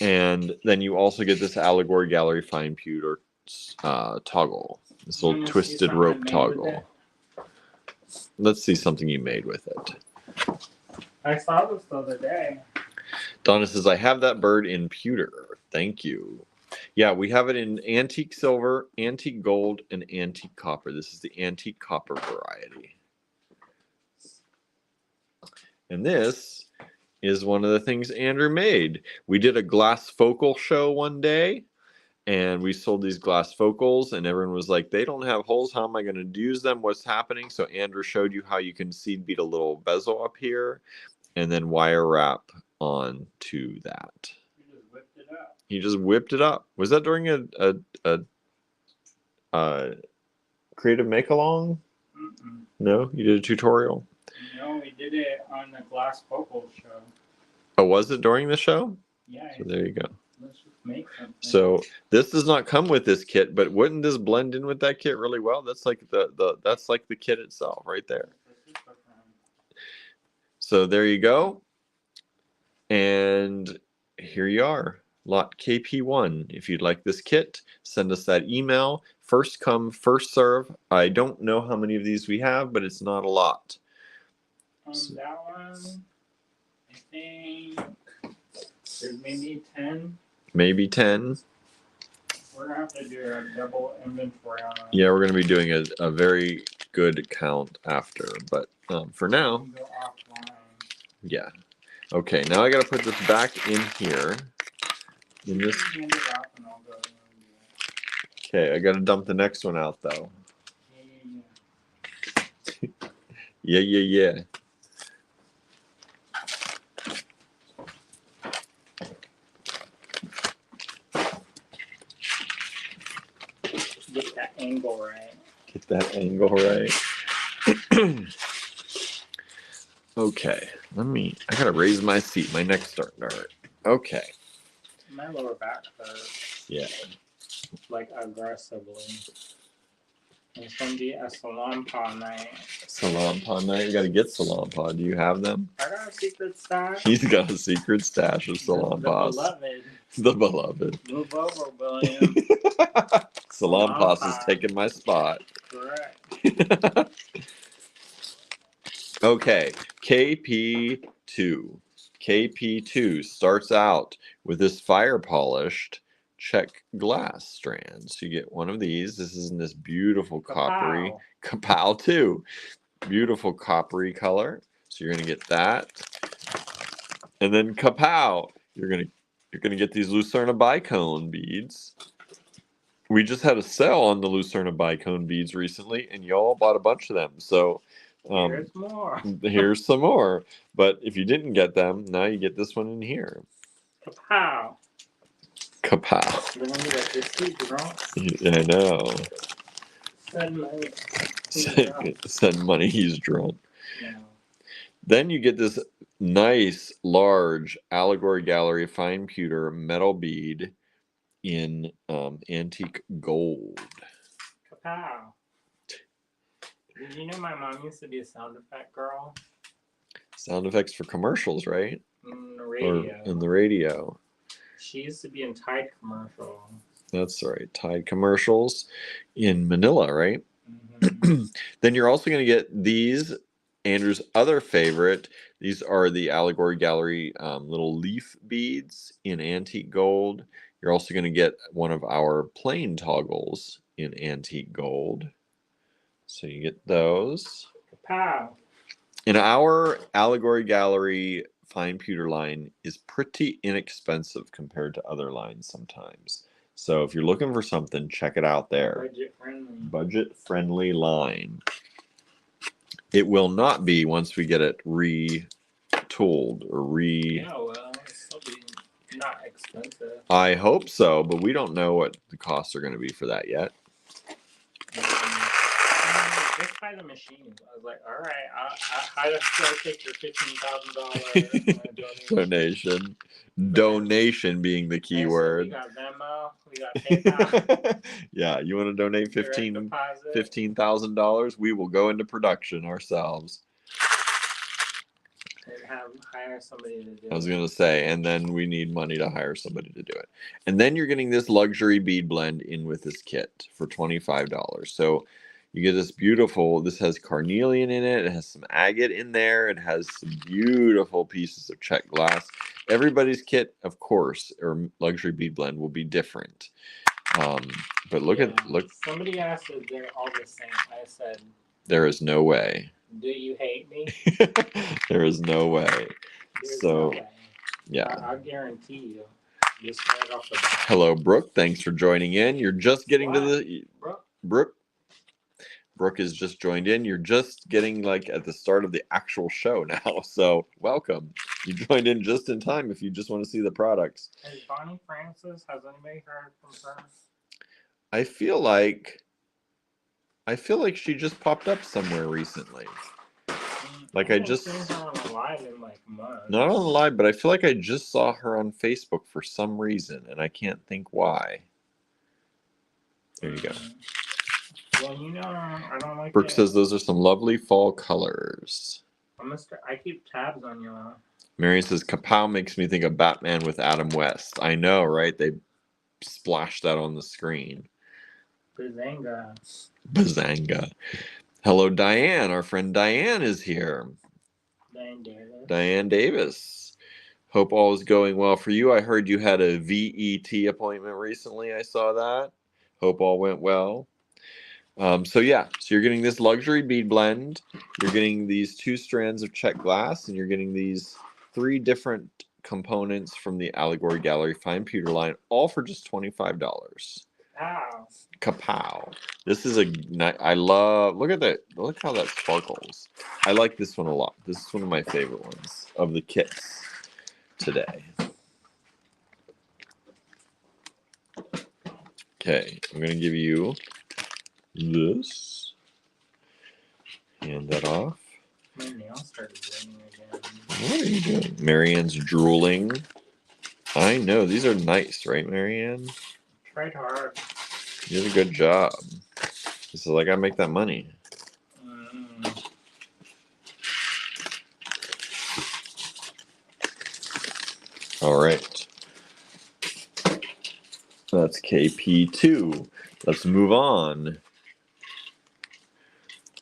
And then you also get this Allegory Gallery Fine Pewter toggle. This little twisted rope toggle. Let's see something you made with it. I saw this the other day. Donna says, I have that bird in pewter. Thank you. Yeah, we have it in antique silver, antique gold, and antique copper. This is the antique copper variety. And this is one of the things Andrew made. We did a glass focal show one day, and we sold these glass focals, and everyone was like, they don't have holes. How am I going to use them? What's happening? So Andrew showed you how you can seed bead a little bezel up here and then wire wrap onto that. He just whipped it up. Was that during a creative make-along? No? You did a tutorial? No, we did it on the glass focal show. Oh, was it during the show? Yeah. So there you go. Let's just make something. So this does not come with this kit, but wouldn't this blend in with that kit really well? That's like that's like the kit itself right there. So there you go. And here you are. Lot KP1. If you'd like this kit, send us that email. First come, first serve. I don't know how many of these we have, but it's not a lot. That one, I think there's maybe 10. Maybe 10. We're going to have to do a double inventory on that. Yeah, we're going to be doing a very good count after. But for now, We can go offline. yeah. Okay, now I got to put this back in here. In this. Hand it out and I'll go. Okay, I got to dump the next one out though. Yeah. Get that angle right. Get that angle right. Okay, I gotta raise my seat. My neck's starting to hurt. Okay. My lower back hurts. Yeah. Like aggressively. It's gonna be a salon paw night. Salon pod night. You got to get salon pod. Do you have them? I got a secret stash. He's got a secret stash of salon The pods. beloved. The beloved. Move over, William. Salon Poss is taking my spot. Correct. Okay, KP2. KP2 starts out with this fire polished check glass strand. So you get one of these. This is in this beautiful coppery Kapow 2. Beautiful coppery color. So you're gonna get that. And then Kapow, you're gonna get these Lucerna bicone beads. We just had a sale on the Lucerna bicone beads recently, and y'all bought a bunch of them. So Here's more. here's some more. But if you didn't get them, now you get this one in here. Kapow. Kapow. They're gonna get this huge drunk. I know. Send money. Send money, he's drunk. No. Then you get this nice, large Allegory Gallery fine pewter metal bead in antique gold. Kapow. Did you know my mom used to be a sound effect girl? Sound effects for commercials, right? In the radio. Or in the radio. She used to be in Tide commercials. That's right. Tide commercials in Manila, right? Mm-hmm. Then you're also going to get these, Andrew's other favorite. These are the Allegory Gallery little leaf beads in antique gold. You're also going to get one of our plain toggles in antique gold. So you get those. Kapow. And our Allegory Gallery fine pewter line is pretty inexpensive compared to other lines sometimes. So if you're looking for something, check it out there. Budget friendly. Budget friendly line. It will not be once we get it retooled or Yeah, well, it'll be not expensive. I hope so, but we don't know what the costs are going to be for that yet. Just buy the machines. I was like, all right, I still take your $15,000 donation. Donation being the key word. We got Venmo. We got PayPal. Yeah, you want to donate $15,000? We will go into production ourselves. And hire somebody to do it. I was going to say, and then we need money to hire somebody to do it. And then you're getting this luxury bead blend in with this kit for $25. So you get this beautiful, this has carnelian in it. It has some agate in there. It has some beautiful pieces of check glass. Everybody's kit, of course, or luxury bead blend will be different. But look. Somebody asked if they're all the same. I said, there is no way. Do you hate me? There is no way. There's so, no way. Yeah. I'll guarantee you. Just right off the bat. Hello, Brooke. Thanks for joining in. You're just getting to the... Brooke has just joined in. You're just getting like at the start of the actual show now. So welcome. You joined in just in time if you just want to see the products. Hey, Bonnie Francis, has anybody heard from her? I feel like she just popped up somewhere recently. Like I just seen her on the live in like months. Not on the live, but I feel like I just saw her on Facebook for some reason, and I can't think why. There you go. Well, you know, I don't like Brooke says those are some lovely fall colors. I keep tabs on you. Marion says, Kapow makes me think of Batman with Adam West. I know, right? They splashed that on the screen. Bazanga. Hello, Diane. Our friend Diane is here. Diane Davis. Hope all is going well for you. I heard you had a VET appointment recently. I saw that. Hope all went well. So you're getting this luxury bead blend. You're getting these 2 strands of check glass, and you're getting these 3 different components from the Allegory Gallery fine pewter line, all for just $25. Wow. Kapow. This is I love, look at that. Look how that sparkles. I like this one a lot. This is one of my favorite ones of the kits today. Okay, I'm going to give you this. Hand that off. My nails started bleeding again. What are you doing? Marianne's drooling. I know. These are nice, right, Marianne? Tried hard. You did a good job. He says, I gotta make that money. All right. That's KP2. Let's move on.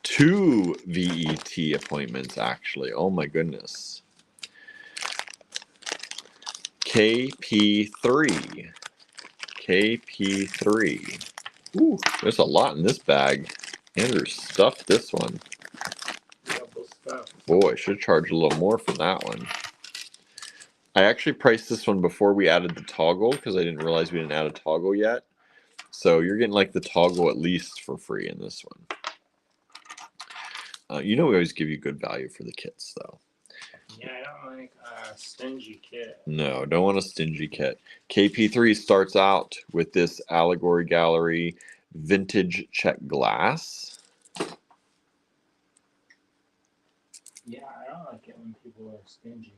2 VET appointments, actually. Oh my goodness. KP3. KP3. Ooh, there's a lot in this bag. Andrew stuffed this one. Boy, I should charge a little more for that one. I actually priced this one before we added the toggle because I didn't realize we didn't add a toggle yet. So you're getting like the toggle at least for free in this one. You know we always give you good value for the kits, though. Yeah, I don't like a stingy kit. No, don't want a stingy kit. KP3 starts out with this Allegory Gallery vintage check glass. Yeah, I don't like it when people are stingy.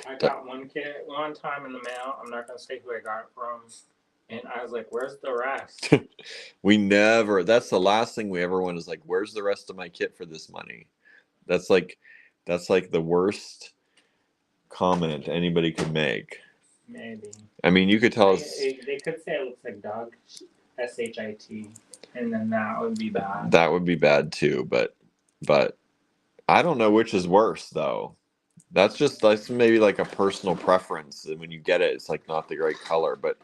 I got one kit one time in the mail. I'm not going to say who I got it from. And I was like, where's the rest? We never, that's the last thing we ever want is like, where's the rest of my kit for this money? That's like the worst comment anybody could make. Maybe. I mean, you could tell us. They could say it looks like dog, S-H-I-T, and then that would be bad. That would be bad too, but I don't know which is worse though. That's maybe like a personal preference. And when you get it, it's like not the right color. But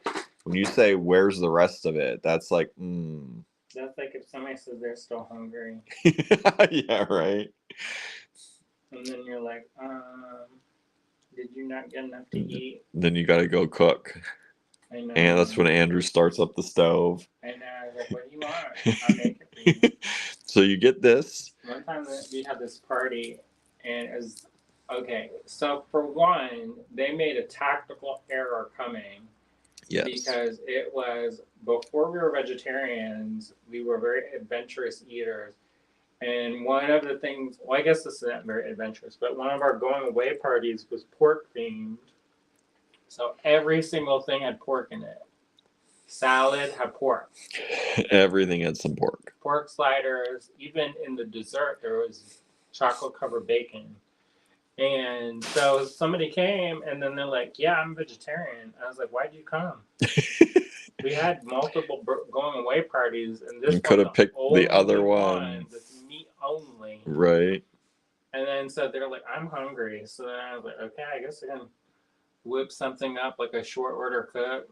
when you say, where's the rest of it? That's like, That's like if somebody says they're still hungry. Yeah, right. And then you're like, did you not get enough to eat? Then you got to go cook. I know. And that's when Andrew starts up the stove. I know. I was like, what do you want? I'll make it for you. So you get this. One time we had this party, and it was, okay, so for one, they made a tactical error coming. Yes. Because it was, before we were vegetarians, we were very adventurous eaters. And one of the things, well, I guess this isn't very adventurous, but one of our going away parties was pork themed. So every single thing had pork in it. Salad had pork. Everything had some pork. Pork sliders. Even in the dessert, there was chocolate covered bacon. And so somebody came, and then they're like, yeah, I'm vegetarian. I was like, why'd you come? We had multiple going away parties, and this you could have picked the other one. That's meat only. Right. And then so they're like, I'm hungry. So then I was like, okay, I guess I can whip something up like a short order cook.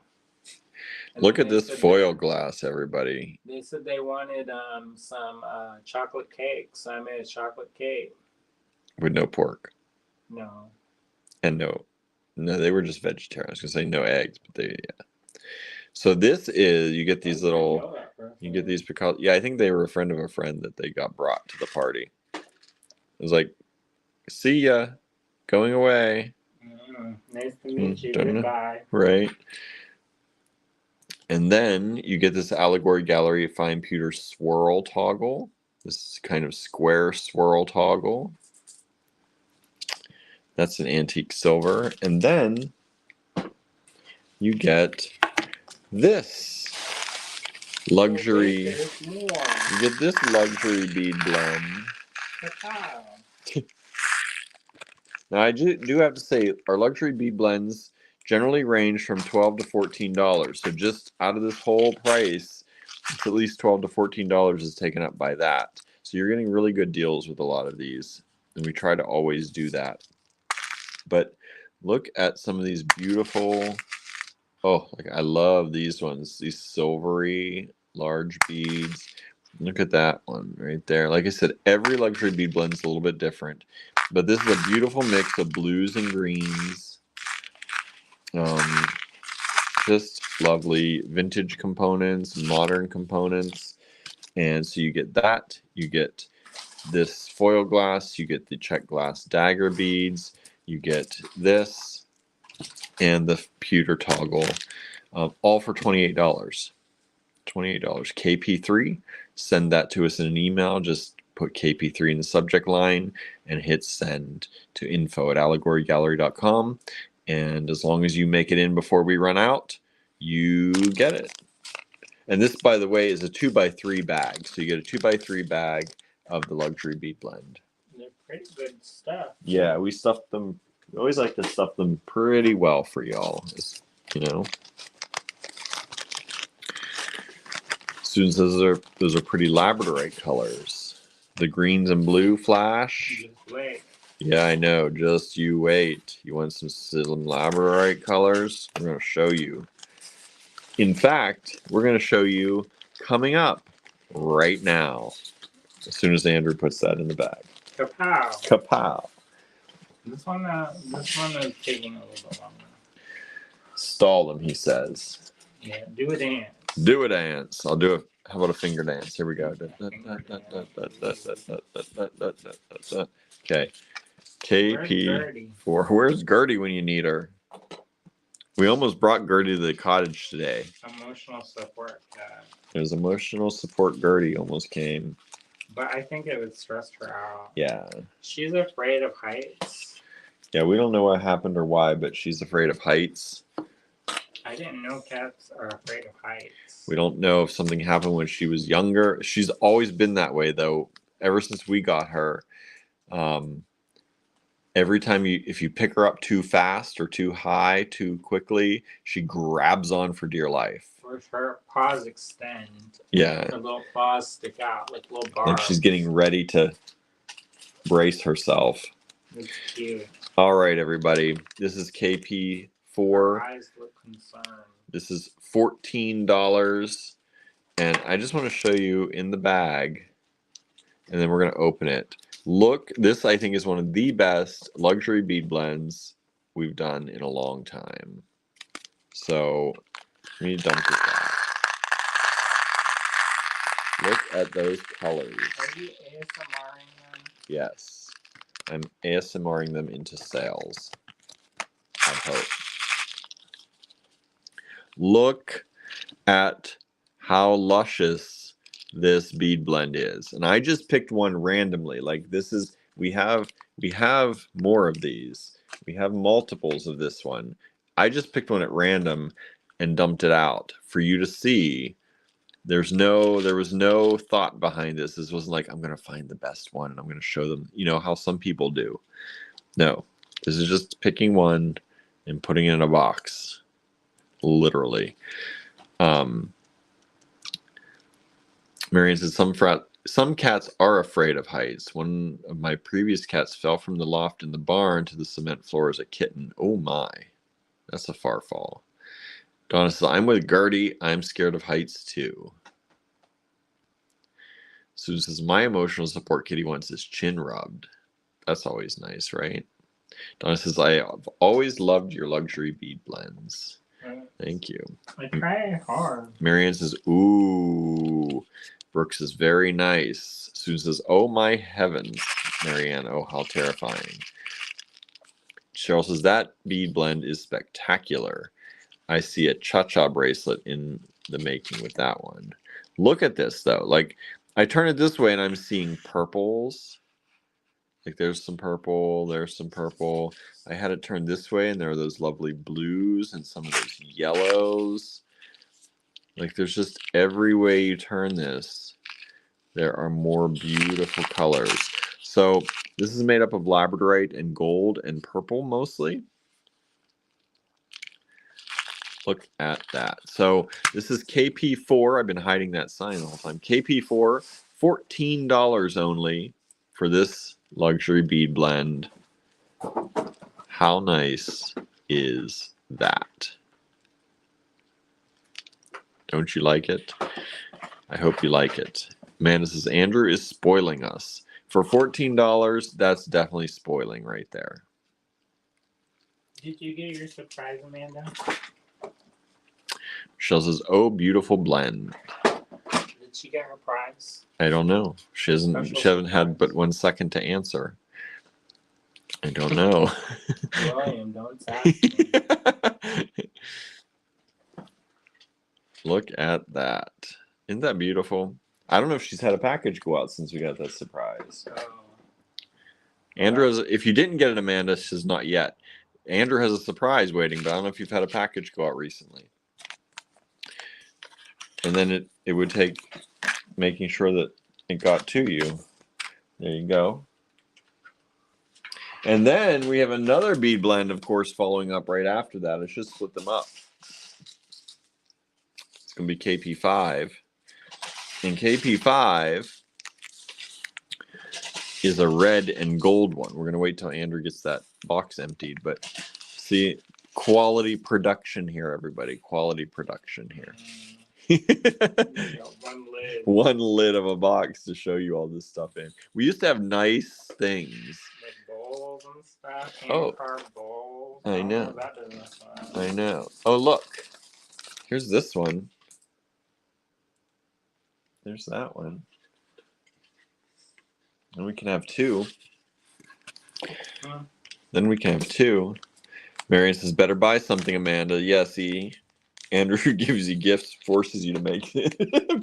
And look at this foil glass, everybody. They said they wanted some chocolate cake, so I made a chocolate cake. With no pork. No. And no, they were just vegetarian. I was gonna say no eggs, but yeah. So this is, you get these little, you get these because, yeah, I think they were a friend of a friend that they got brought to the party. It was like, see ya, going away. Nice to meet you. Goodbye. Right. And then you get this Allegory Gallery fine pewter swirl toggle. This kind of square swirl toggle. That's an antique silver. And then you get this luxury. You get this luxury bead blend. Now I do have to say our luxury bead blends generally range from $12 to $14. So just out of this whole price, it's at least $12 to $14 is taken up by that. So you're getting really good deals with a lot of these. And we try to always do that. But look at some of these beautiful, like I love these ones, these silvery large beads. Look at that one right there. Like I said, every luxury bead blend is a little bit different, but this is a beautiful mix of blues and greens. Just lovely vintage components, modern components. And so you get that, you get this foil glass, you get the check glass dagger beads, you get this, and the pewter toggle, all for $28. $28. KP3, send that to us in an email. Just put KP3 in the subject line and hit send to info@allegorygallery.com. And as long as you make it in before we run out, you get it. And this, by the way, is a 2x3 bag. So you get a 2x3 bag of the luxury bead blend. They're pretty good stuff. Yeah, we stuffed them. We always like to stuff them pretty well for y'all. You know. Students, those are pretty labradorite colors. The greens and blue flash. Just wait. Yeah, I know. Just you wait. You want some labradorite colors? We're going to show you. In fact, we're going to show you coming up right now. As soon as Andrew puts that in the bag. Kapow. Kapow. This one is taking a little bit longer. Stall them, he says. Yeah, do a dance. Do a dance. I'll do it. How about a finger dance? Here we go. Okay. KP4. Where's Gertie when you need her? We almost brought Gertie to the cottage today. Emotional support cat. There's emotional support. Gertie almost came. But I think it would stress her out. Yeah. She's afraid of heights. Yeah, we don't know what happened or why, but she's afraid of heights. I didn't know cats are afraid of heights. We don't know if something happened when she was younger. She's always been that way, though, ever since we got her. Every time if you pick her up too fast or too high, too quickly, she grabs on for dear life. Or her paws extend. Yeah. Her little paws stick out like little barbs. Like she's getting ready to brace herself. It's cute. All right, everybody. This is KP4. Her eyes look concerned. This is $14. And I just want to show you in the bag. And then we're going to open it. Look, this I think is one of the best luxury bead blends we've done in a long time. So let me dump this out. Look at those colors. Are you ASMRing them? Yes. I'm ASMRing them into sales. I hope. Look at how luscious this bead blend is. And I just picked one randomly. Like this is, we have more of these. We have multiples of this one. I just picked one at random and dumped it out for you to see. There was no thought behind this. This wasn't like, I'm going to find the best one and I'm going to show them, you know, how some people do. No, this is just picking one and putting it in a box. Literally. Marian says some cats are afraid of heights. One of my previous cats fell from the loft in the barn to the cement floor as a kitten. Oh my, that's a far fall. Donna says, I'm with Gertie. I'm scared of heights too. Susan says, my emotional support kitty wants his chin rubbed. That's always nice, right? Donna says, I've always loved your luxury bead blends. Thank you. I try hard. Marianne says, ooh. Brooke says, very nice. Susan says, oh my heavens. Marianne, oh, how terrifying. Cheryl says, that bead blend is spectacular. I see a cha-cha bracelet in the making with that one. Look at this, though. Like, I turn it this way and I'm seeing purples. Like, there's some purple, there's some purple. I had it turned this way and there are those lovely blues and some of those yellows. Like, there's just every way you turn this, there are more beautiful colors. So, this is made up of labradorite and gold and purple mostly. Look at that. So this is KP4. I've been hiding that sign the whole time. KP4, $14 only for this luxury bead blend. How nice is that? Don't you like it? I hope you like it. Amanda says, Andrew is spoiling us. For $14, that's definitely spoiling right there. Did you get your surprise, Amanda? Michelle says, oh, beautiful blend. Did she get her prize? I don't know. She hasn't had but 1 second to answer. I don't know. William, don't ask me. Look at that. Isn't that beautiful? I don't know if she's had a package go out since we got that surprise. Oh. Andrew, if you didn't get it, Amanda, she says not yet. Andrew has a surprise waiting, but I don't know if you've had a package go out recently. And then it would take making sure that it got to you. There you go. And then we have another bead blend, of course, following up right after that. Let's just split them up. It's going to be KP5. And KP5 is a red and gold one. We're going to wait till Andrew gets that box emptied. But see, quality production here, everybody. Quality production here. One lid of a box to show you all this stuff in. We used to have nice things. Like bowls and stuff. Hand-carved bowls. I know. That business was. I know. Oh, look. Here's this one. There's that one. And we can have two. Then we can have two. Marion says, better buy something, Amanda. Yes, Andrew gives you gifts, forces you to make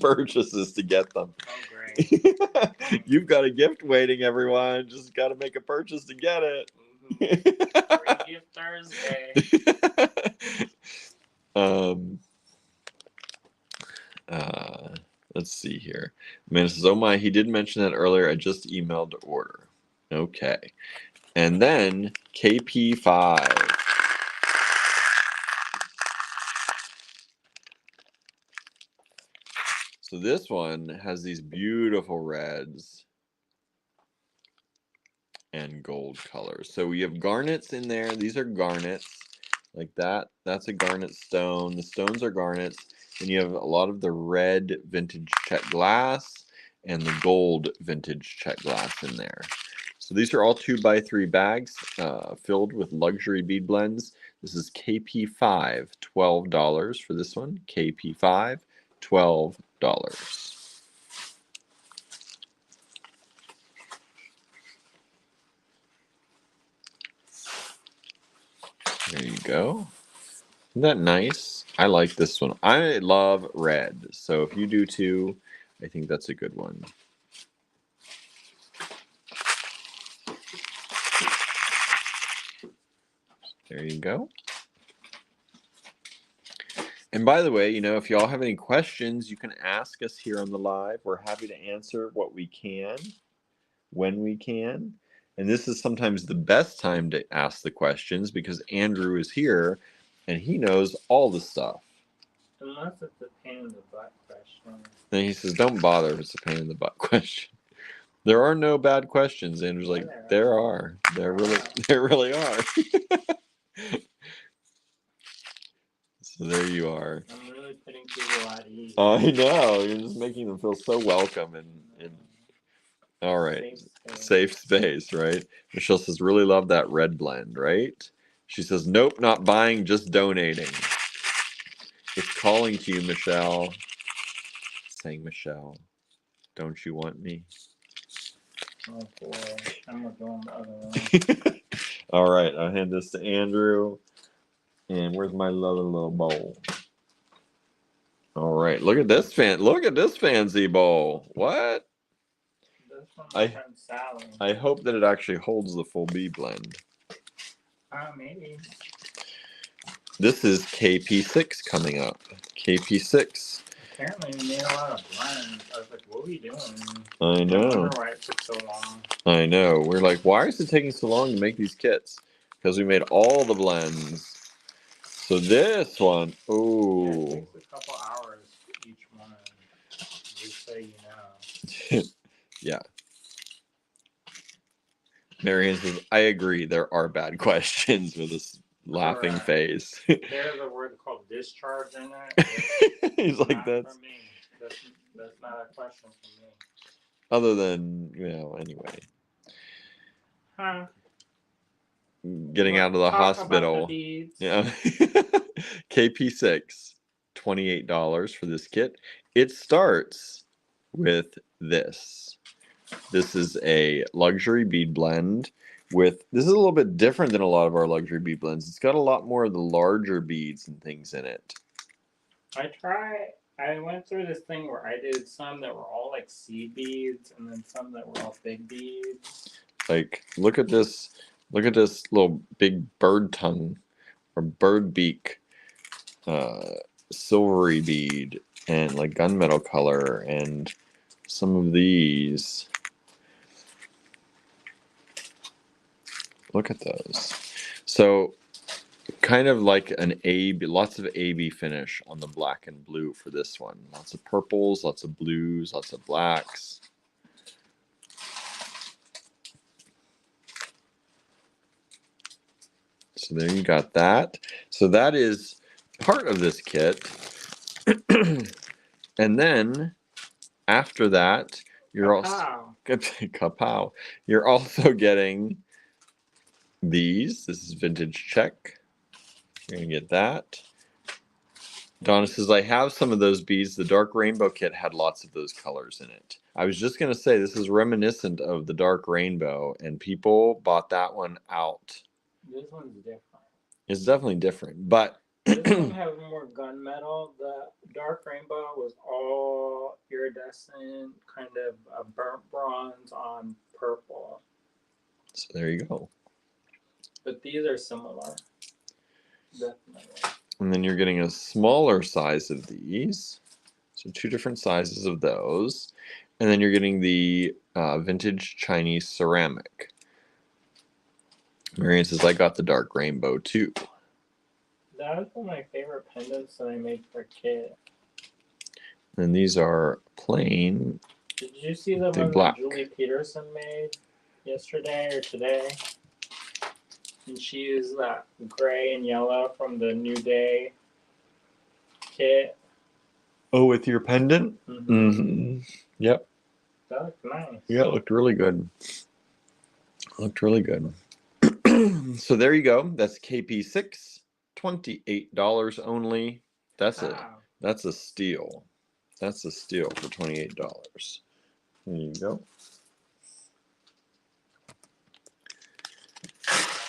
purchases to get them. Oh, great. You've got a gift waiting, everyone. Just got to make a purchase to get it. Free gift Thursday. Let's see here. Amanda says, oh my, he did mention that earlier. I just emailed to order. Okay. And then KP5. So this one has these beautiful reds and gold colors. So we have garnets in there. These are garnets like that. That's a garnet stone. The stones are garnets. And you have a lot of the red vintage check glass and the gold vintage check glass in there. So these are all 2x3 bags filled with luxury bead blends. This is KP5, $12 for this one. KP5, $12. There you go. Isn't that nice? I like this one. I love red. So if you do too, I think that's a good one. There you go. And by the way, if y'all have any questions, you can ask us here on the live. We're happy to answer what we can, when we can. And this is sometimes the best time to ask the questions because Andrew is here and he knows all the stuff. Unless it's a pain in the butt question. And he says, don't bother if it's a pain in the butt question. There are no bad questions. Andrew's like, there are. There really are. So there you are. I'm really putting people at ease. I know. You're just making them feel so welcome and all right. Safe space, right? Michelle says, really love that red blend, right? She says, nope, not buying, just donating. It's calling to you, Michelle. Saying, Michelle, don't you want me? Oh boy, I'm going the other way. All right, I'll hand this to Andrew. And where's my little bowl? All right, look at this fancy bowl. What? I hope that it actually holds the full bead blend. Maybe. This is KP6 coming up. KP6. Apparently we made a lot of blends. I was like, what are we doing? I know. I wonder why it took so long. I know. We're like, why is it taking so long to make these kits? Because we made all the blends. So this one, oh. Yeah, it takes a couple hours for each one. Just so you know. Yeah. Marian says, I agree. There are bad questions with this laughing face. There's a word called discharge in it. He's like, that's for me. That's not a question for me. Other than, anyway. Huh. Getting out of the hospital. Yeah. KP6, $28 for this kit. It starts with this. This is a luxury bead blend this is a little bit different than a lot of our luxury bead blends. It's got a lot more of the larger beads and things in it. I went through this thing where I did some that were all like seed beads and then some that were all big beads. Like, look at this little big bird tongue or bird beak silvery bead and like gunmetal color and some of these. Look at those. So kind of like an AB, lots of AB finish on the black and blue for this one. Lots of purples, lots of blues, lots of blacks. So there you got that. So that is part of this kit. And then after that, you're also kapow. You're also getting these. This is vintage check. You're gonna get that. Donna says, I have some of those beads. The dark rainbow kit had lots of those colors in it. I was just gonna say this is reminiscent of the dark rainbow, and people bought that one out. This one's different. It's definitely different, but this one has more gunmetal. The dark rainbow was all iridescent, kind of a burnt bronze on purple. So there you go. But these are similar. Definitely. And then you're getting a smaller size of these. So 2 different sizes of those. And then you're getting the vintage Chinese ceramic. Marian says, I got the dark rainbow too. That was one of my favorite pendants that I made for Kit. And these are plain. Did you see the one black. that Julie Peterson made yesterday or today? And she used that gray and yellow from the New Day kit. Oh, with your pendant? Mm-hmm. Mm-hmm. Yep. That looked nice. Yeah, it looked really good. Looked really good. So there you go. That's KP6, $28 only. That's a steal. That's a steal for $28. There you go.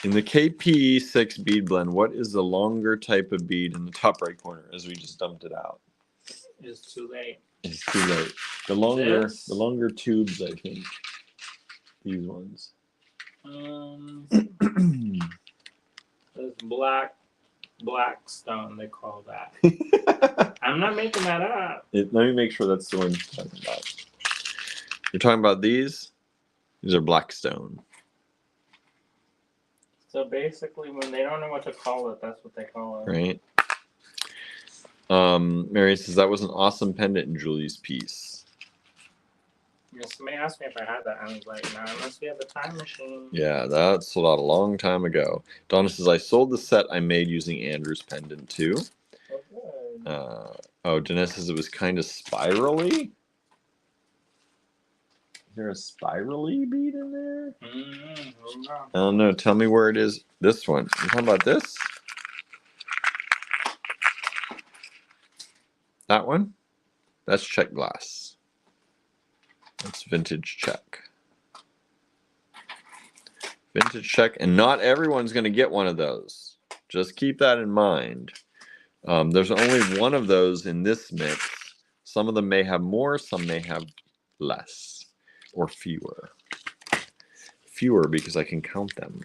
In the KP6 bead blend, what is the longer type of bead in the top right corner as we just dumped it out? It's too late. It's too late. The longer tubes, I think. These ones. This black stone, they call that. I'm not making that up. Let me make sure that's the one you're talking about. You're talking about these? These are black stone. So basically, when they don't know what to call it, that's what they call it. Right. Mary says, that was an awesome pendant in Julie's piece. Yeah, somebody asked me if I had that. I was like, no, unless we have a time machine. Yeah, that sold out a long time ago. Donna says, I sold the set I made using Andrew's pendant too. Oh, good. Denise says it was kind of spirally. Is there a spirally bead in there? I don't know. Tell me where it is. This one. You talking about this? That one? That's check glass. That's vintage check. Vintage check. And not everyone's going to get one of those. Just keep that in mind. There's only one of those in this mix. Some of them may have more, some may have less or fewer. Fewer because I can count them.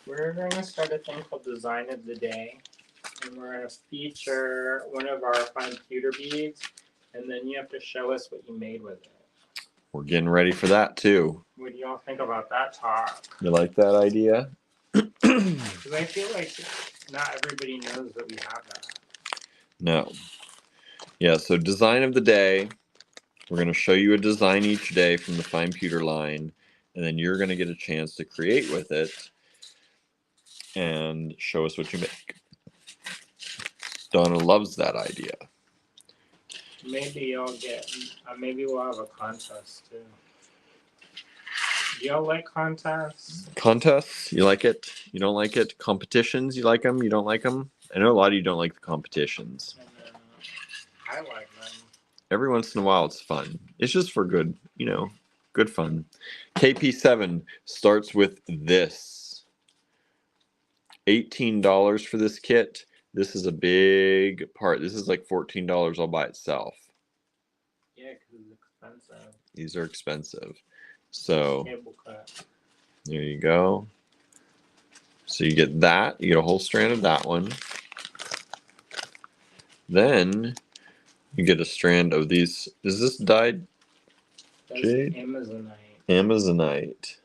We're going to start a thing called Design of the Day. And we're going to feature one of our fine pewter beads. And then you have to show us what you made with it. We're getting ready for that too. What do y'all think about that talk? You like that idea? Because I feel like not everybody knows that we have that. No. Yeah, so design of the day. We're going to show you a design each day from the fine pewter line. And then you're going to get a chance to create with it and show us what you make. Donna loves that idea. Maybe you'll get, maybe we'll have a contest too. Do y'all like contests? Contests? You like it? You don't like it? Competitions? You like them? You don't like them? I know a lot of you don't like the competitions. I like them. Every once in a while it's fun. It's just for good, good fun. KP7 starts with this. $18 for this kit. This is a big part. This is like $14 all by itself. Yeah, because it's expensive. These are expensive. So there you go. So you get that. You get a whole strand of that one. Then you get a strand of these. Is this dyed jade? Amazonite.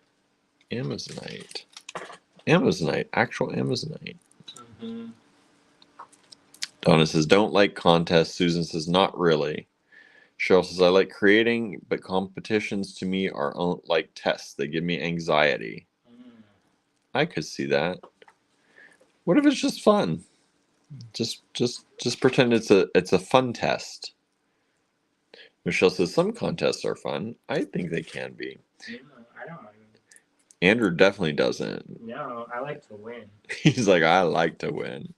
Actual Amazonite. Mm-hmm. Donna says, don't like contests. Susan says, not really. Cheryl says, I like creating, but competitions to me are like tests. They give me anxiety. I could see that. What if it's just fun? Just pretend it's a fun test. Michelle says, some contests are fun. I think they can be. No, I don't. Andrew definitely doesn't. No, I like to win. He's like, I like to win.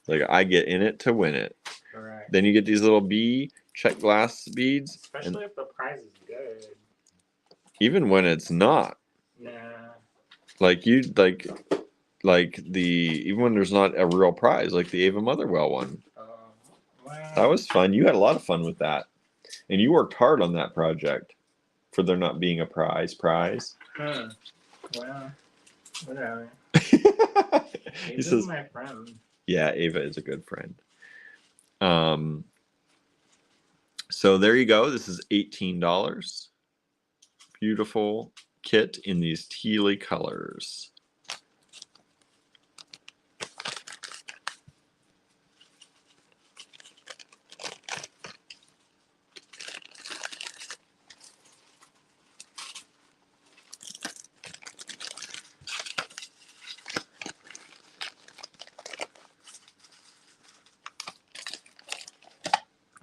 Like, I get in it to win it. Correct. Then you get these little check glass beads. Especially if the prize is good. Even when it's not. Nah. Like even when there's not a real prize, like the Ava Motherwell one. Wow. That was fun. You had a lot of fun with that. And you worked hard on that project for there not being a prize. Huh. Well, whatever. He says, my friend. Yeah, Ava is a good friend. So there you go. This is $18. Beautiful kit in these tealy colors.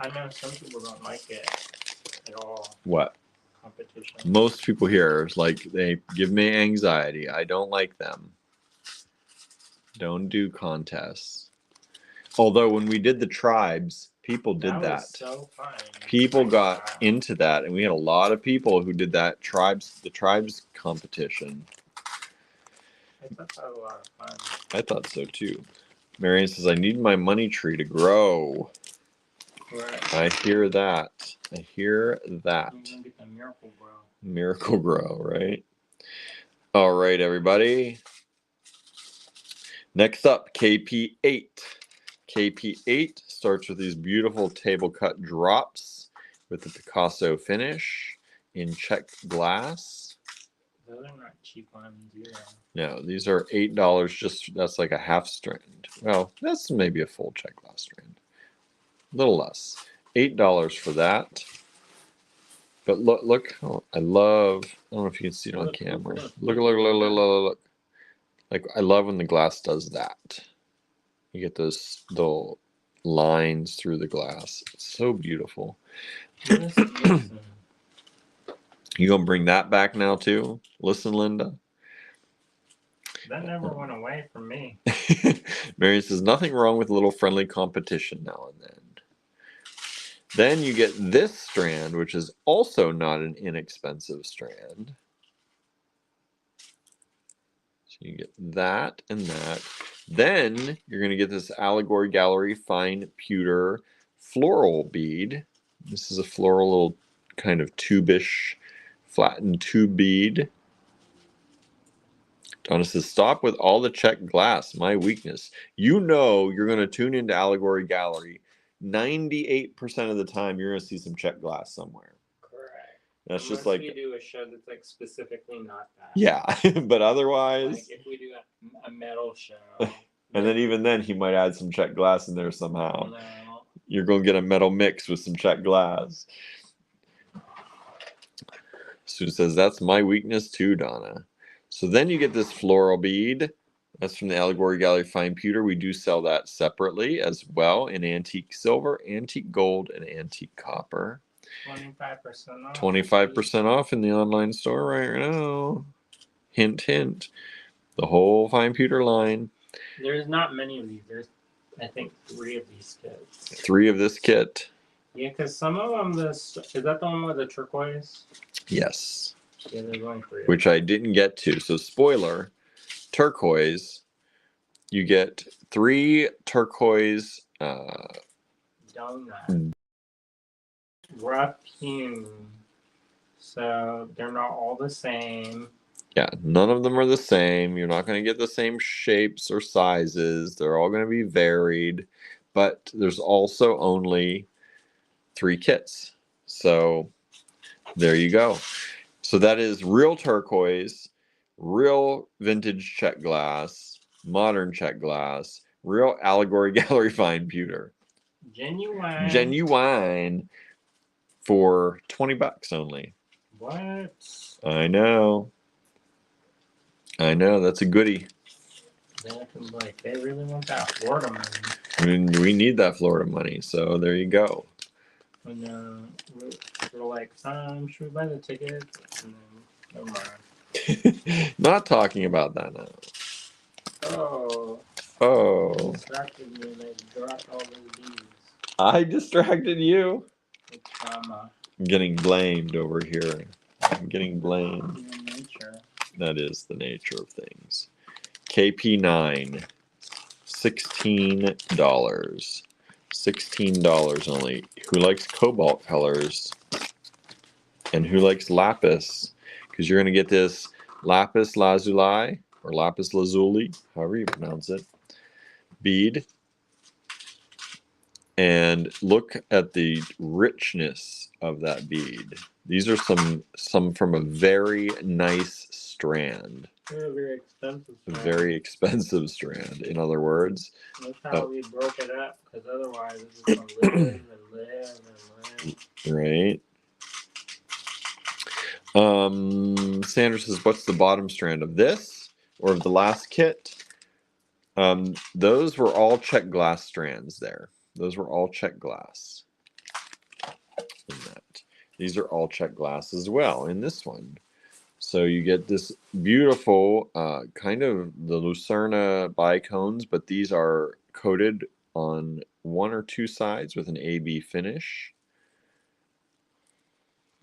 I know some people don't like it at all. What? Competition. Most people here is like, they give me anxiety. I don't like them. Don't do contests. Although when we did the tribes, people did that. Was so fun. People got into that, and we had a lot of people who did the tribes competition. I thought that was a lot of fun. I thought so too. Marian says, I need my money tree to grow. Right. I hear that. You're gonna get the miracle grow. Miracle grow, right? All right, everybody. Next up, KP8. KP8 starts with these beautiful table cut drops with the Picasso finish in check glass. Those are not cheap ones either. No, these are $8. That's like a half strand. Well, that's maybe a full check glass strand. A little less. $8 for that. But look. Oh, I don't know if you can see it on camera. Look. Like, I love when the glass does that. You get those little lines through the glass. It's so beautiful. Listen. You gonna bring that back now too? Listen, Linda. That never went away from me. Mary says, nothing wrong with a little friendly competition now and then. Then you get this strand, which is also not an inexpensive strand. So you get that and that. Then you're going to get this Allegory Gallery Fine Pewter floral bead. This is a floral little kind of tube-ish, flattened tube bead. Donna says, stop with all the check glass, my weakness. You know you're going to tune into Allegory Gallery. 98% of the time, you're going to see some check glass somewhere. Correct. That's Unless just like we do a show that's like specifically not that. Yeah, but otherwise, like if we do a metal show, and then even then, he might add some check glass in there somehow. No. You're going to get a metal mix with some check glass. Sue says, that's my weakness too, Donna. So then you get this floral bead. That's from the Allegory Gallery Fine Pewter. We do sell that separately as well in antique silver, antique gold, and antique copper. 25% off. 25% off in the online store right now. Hint, hint. The whole Fine Pewter line. There's not many of these. There's, I think, 3 of these kits. 3 of this kit. Yeah, because some of them, is that the one with the turquoise? Yes. Yeah, there's only 3. Which I didn't get to. So spoiler, turquoise. You get 3 turquoise. Donut. Rough hewn. So they're not all the same. Yeah, none of them are the same. You're not going to get the same shapes or sizes. They're all going to be varied. but there's also only 3 kits. So there you go. So that is real turquoise, real vintage check glass, modern check glass, real allegory gallery fine pewter. Genuine. Genuine for $20 only. What? I know. That's a goodie. Like, they really want that Florida money. We need that Florida money, so there you go. And we're like, should we buy the tickets? And then, never mind. Not talking about that now. Oh. Distracted me and I dropped all those beads. I distracted you. It's trauma. I'm getting blamed over here. I'm getting blamed. Human nature. That is the nature of things. KP9, $16. $16 only. Who likes cobalt colors? And who likes lapis? Because you're going to get this lapis lazuli, or lapis lazuli, however you pronounce it, bead. And look at the richness of that bead. These are some from a very nice strand. They're very expensive. A very expensive strand, in other words. That's how we broke it up, because otherwise it's just going to live and live. Right. Sandra says, what's the bottom strand of this or of the last kit? Those were all check glass strands there. Those were all check glass. In that. These are all check glass as well in this one. So you get this beautiful kind of the Lucerna bicones, but these are coated on 1 or 2 sides with an AB finish.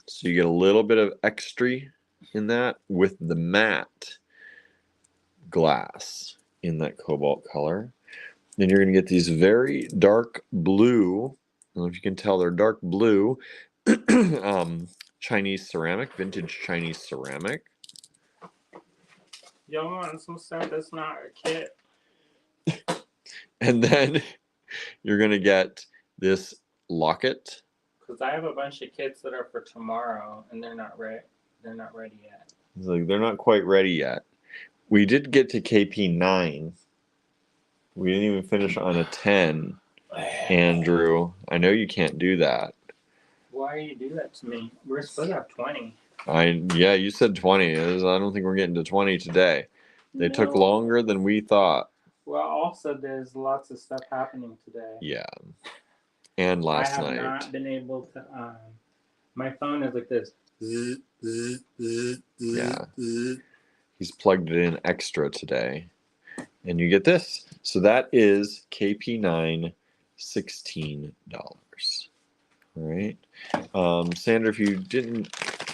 So you get a little bit of extra in that with the matte glass in that cobalt color. Then you're going to get these very dark blue, I don't know if you can tell they're dark blue, Chinese ceramic, vintage Chinese ceramic. Yo, I'm so sad that's not a kit. And then you're going to get this locket. Because I have a bunch of kits that are for tomorrow, and they're not ready. They're not ready yet. It's like they're not quite ready yet. We did get to KP9. We didn't even finish on a 10. Andrew, I know you can't do that. Why do you do that to me? We're supposed to have 20. Yeah, you said 20. I don't think we're getting to 20 today. They took longer than we thought. Well, also there's lots of stuff happening today. Yeah. And last night. I have not been able to. My phone is like this. Zzz, zzz, zzz, Yeah. zzz. He's plugged it in extra today. And you get this. So that is KP9, $16. All right. Sandra, if you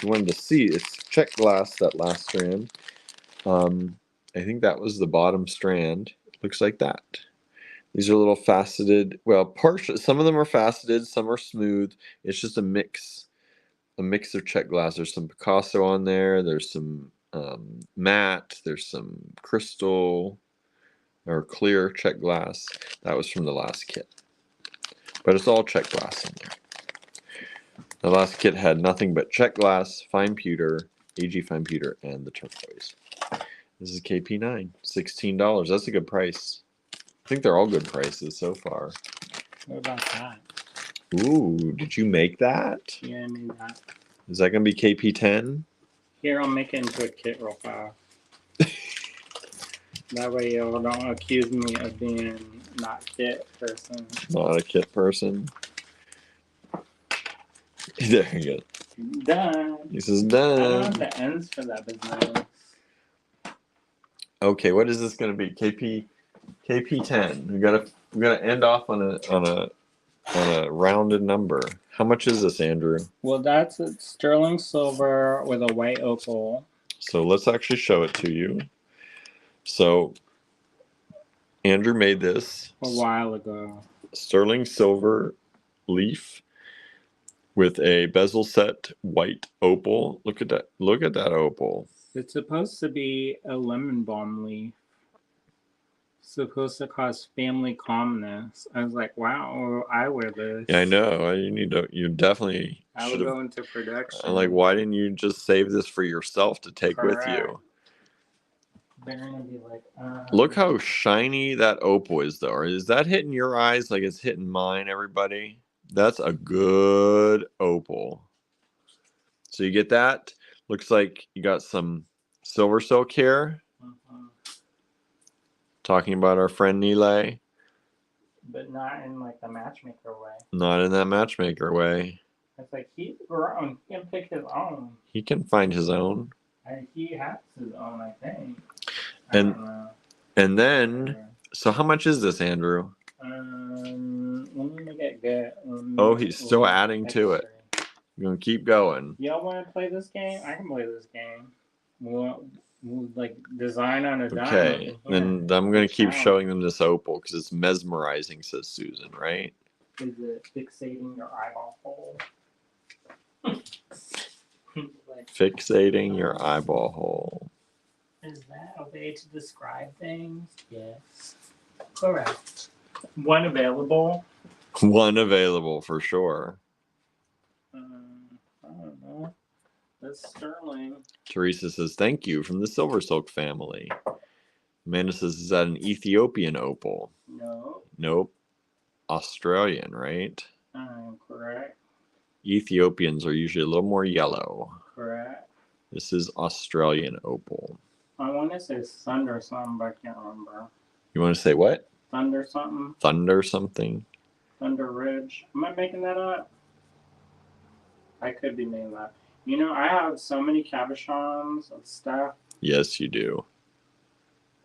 wanted to see, it's check glass, that last strand. I think that was the bottom strand. It looks like that. These are little faceted, well, some of them are faceted, some are smooth. It's just a mix of check glass. There's some Picasso on there. There's some matte. There's some crystal or clear check glass. That was from the last kit. But it's all check glass in there. The last kit had nothing but check glass, fine pewter, AG fine pewter, and the turquoise. This is KP9, $16. That's a good price. I think they're all good prices so far. What about that? Ooh, did you make that? Yeah, I made that. Is that going to be KP10? Here, I'll make it into a kit real fast. That way y'all don't accuse me of being not kit person. Not a kit person. There you go. Done. This is I done. don't have the ends for that business. Okay, what is this going to be? KP10. We gotta end off on a rounded number. How much is this, Andrew? Well, that's sterling silver with a white opal. So let's actually show it to you. So Andrew made this A while ago. sterling silver leaf with a bezel set white opal. Look at that. Look at that opal. It's supposed to be a lemon balm leaf. supposed to cause family calmness. I was like, wow, I wear this. Yeah, I know. You definitely I should would have. go into production. I'm like, why didn't you just save this for yourself to take with Correct. you? They're gonna be like, Look how shiny that opal is, though. Is that hitting your eyes like it's hitting mine, everybody? That's a good opal. So you get that. Looks like you got some silver silk here. Talking about our friend Nile. but not in like the matchmaker way. Not in that matchmaker way. It's like he's grown. He can pick his own. He can find his own. And he has his own, I think. And then, so how much is this, Andrew? Let me look at good. Oh, he's still adding to it. You're gonna keep going. Y'all want to play this game? I can play this game. We'll like design on a diamond. Okay, then I'm gonna keep showing them this opal because it's mesmerizing, says Susan, right? Is it fixating your eyeball hole? Fixating your eyeball hole. Is that a way to describe things? Yes. Correct. One available? One available for sure. I don't know. That's sterling. Teresa says, thank you from the Silver Silk family. Amanda says, is that an Ethiopian opal? No. Nope. Australian, right? Correct. Ethiopians are usually a little more yellow. Correct. This is Australian opal. I want to say thunder something, but I can't remember. You want to say what? Thunder something? Thunder something? Thunder Ridge. Am I making that up? I could be making that. You know, I have so many cabochons of stuff. Yes, you do.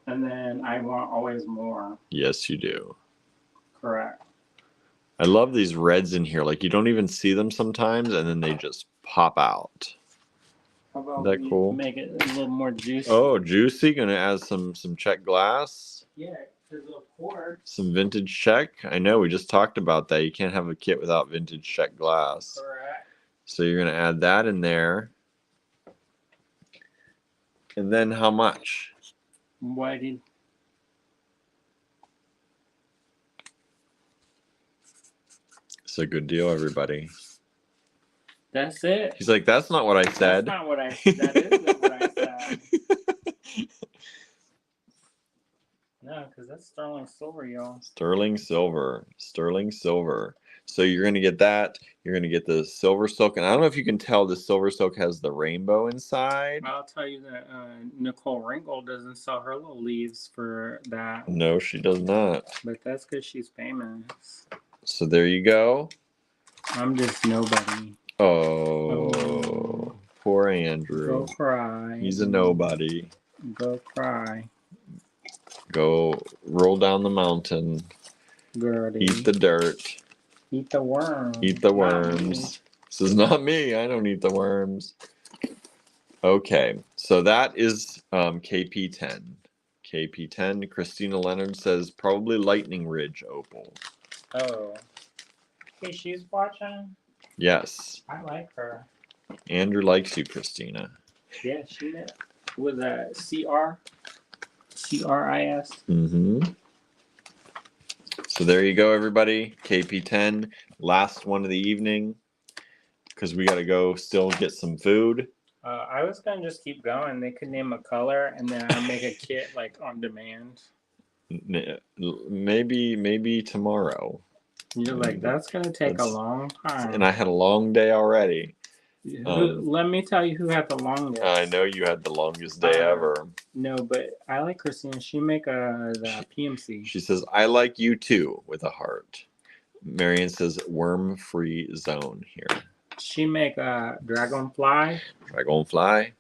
And then I want always more. Yes, you do. Correct. I love these reds in here. Like, you don't even see them sometimes, and then they just pop out. How about that cool? Make it a little more juicy. Oh, juicy. Gonna add some check glass. Yeah, because of course. Some vintage check. I know, we just talked about that. You can't have a kit without vintage check glass. Correct. So you're gonna add that in there. And then how much? What did... It's a good deal, everybody. That's it. He's like, that's not what I said. That's not what I said. That isn't what I said. No, because that's sterling silver, y'all. Sterling silver. Sterling silver. So you're going to get that. You're going to get the silver silk. And I don't know if you can tell the silver silk has the rainbow inside. I'll tell you that Nicole Ringgold doesn't sell her little leaves for that. No, she does not. But that's because she's famous. So there you go. I'm just nobody. Oh, poor Andrew. Go cry. He's a nobody. Go cry. Go roll down the mountain. Gertie. Eat the dirt. Eat the worms. Eat the worms. This is not me. I don't eat the worms. Okay, so that is KP10. KP10. Christina Leonard says probably Lightning Ridge opal. Oh. Hey, she's watching? Yes. I like her. Andrew likes you, Christina. Yeah, she did. Was that CR? CRIS? Mm-hmm. So there you go, everybody. KP10, last one of the evening, because we got to go still get some food. I was going to just keep going. They could name a color, and then I'll make a kit, like, on demand. Maybe tomorrow. You're like, that's going to take a long time. And I had a long day already. Let me tell you who had the longest. I know you had the longest day ever. No, but I like Christina. She make the PMC. She says, I like you too, with a heart. Marion says, worm-free zone here. She make a dragonfly. Dragonfly.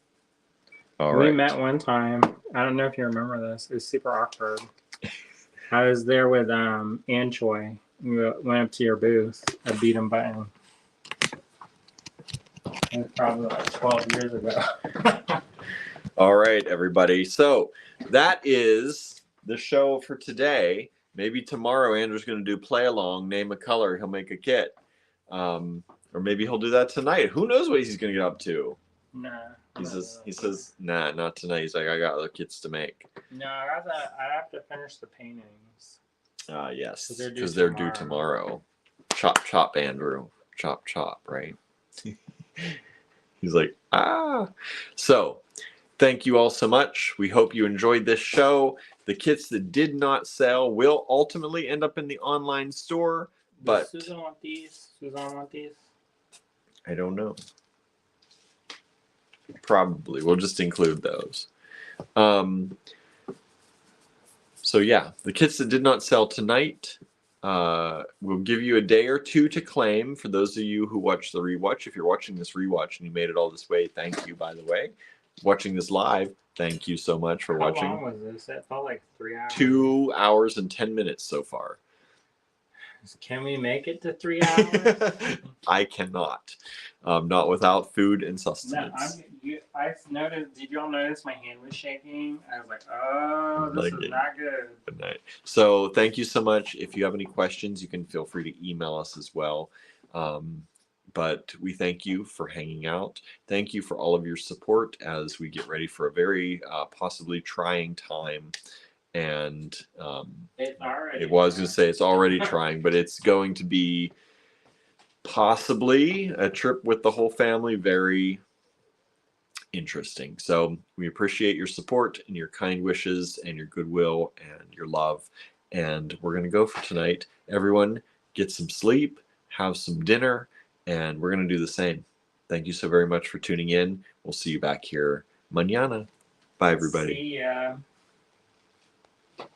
All right. We met one time. I don't know if you remember this. It was super awkward. I was there with Ann Choi. We went up to your booth. I beat him button. It was probably like 12 years ago. All right, everybody. So that is the show for today. Maybe tomorrow Andrew's going to do play along, name a color, he'll make a kit. Or maybe he'll do that tonight. Who knows what he's going to get up to? Nah. He says, nah, not tonight. He's like, I got other kits to make. No, I have to finish the paintings. Yes, 'Cause they're due because they're due tomorrow. Chop, chop, Andrew. Chop, chop, right? He's like, ah. So, thank you all so much. We hope you enjoyed this show. The kits that did not sell will ultimately end up in the online store, but Does Suzan want these? Suzan want these? I don't know. Probably. We'll just include those. So yeah, the kits that did not sell tonight, we'll give you a day or two to claim. For those of you who watch the rewatch, if you're watching this rewatch and you made it all this way, thank you, by the way. Watching this live, thank you so much for watching. How long was this? It felt like 3 hours. 2 hours and 10 minutes so far. Can we make it to 3 hours? I cannot. Not without food and sustenance. I noticed. Did y'all notice my hand was shaking? I was like, "Oh, this is not good." Good night. So thank you so much. If you have any questions, you can feel free to email us as well. But we thank you for hanging out. Thank you for all of your support as we get ready for a very possibly trying time. And It's already. it was going to say it's already trying, but it's going to be possibly a trip with the whole family. Very interesting. So we appreciate your support and your kind wishes and your goodwill and your love. And we're going to go for tonight. Everyone get some sleep, have some dinner, and we're going to do the same. Thank you so very much for tuning in. We'll see you back here mañana. Bye, everybody. See ya.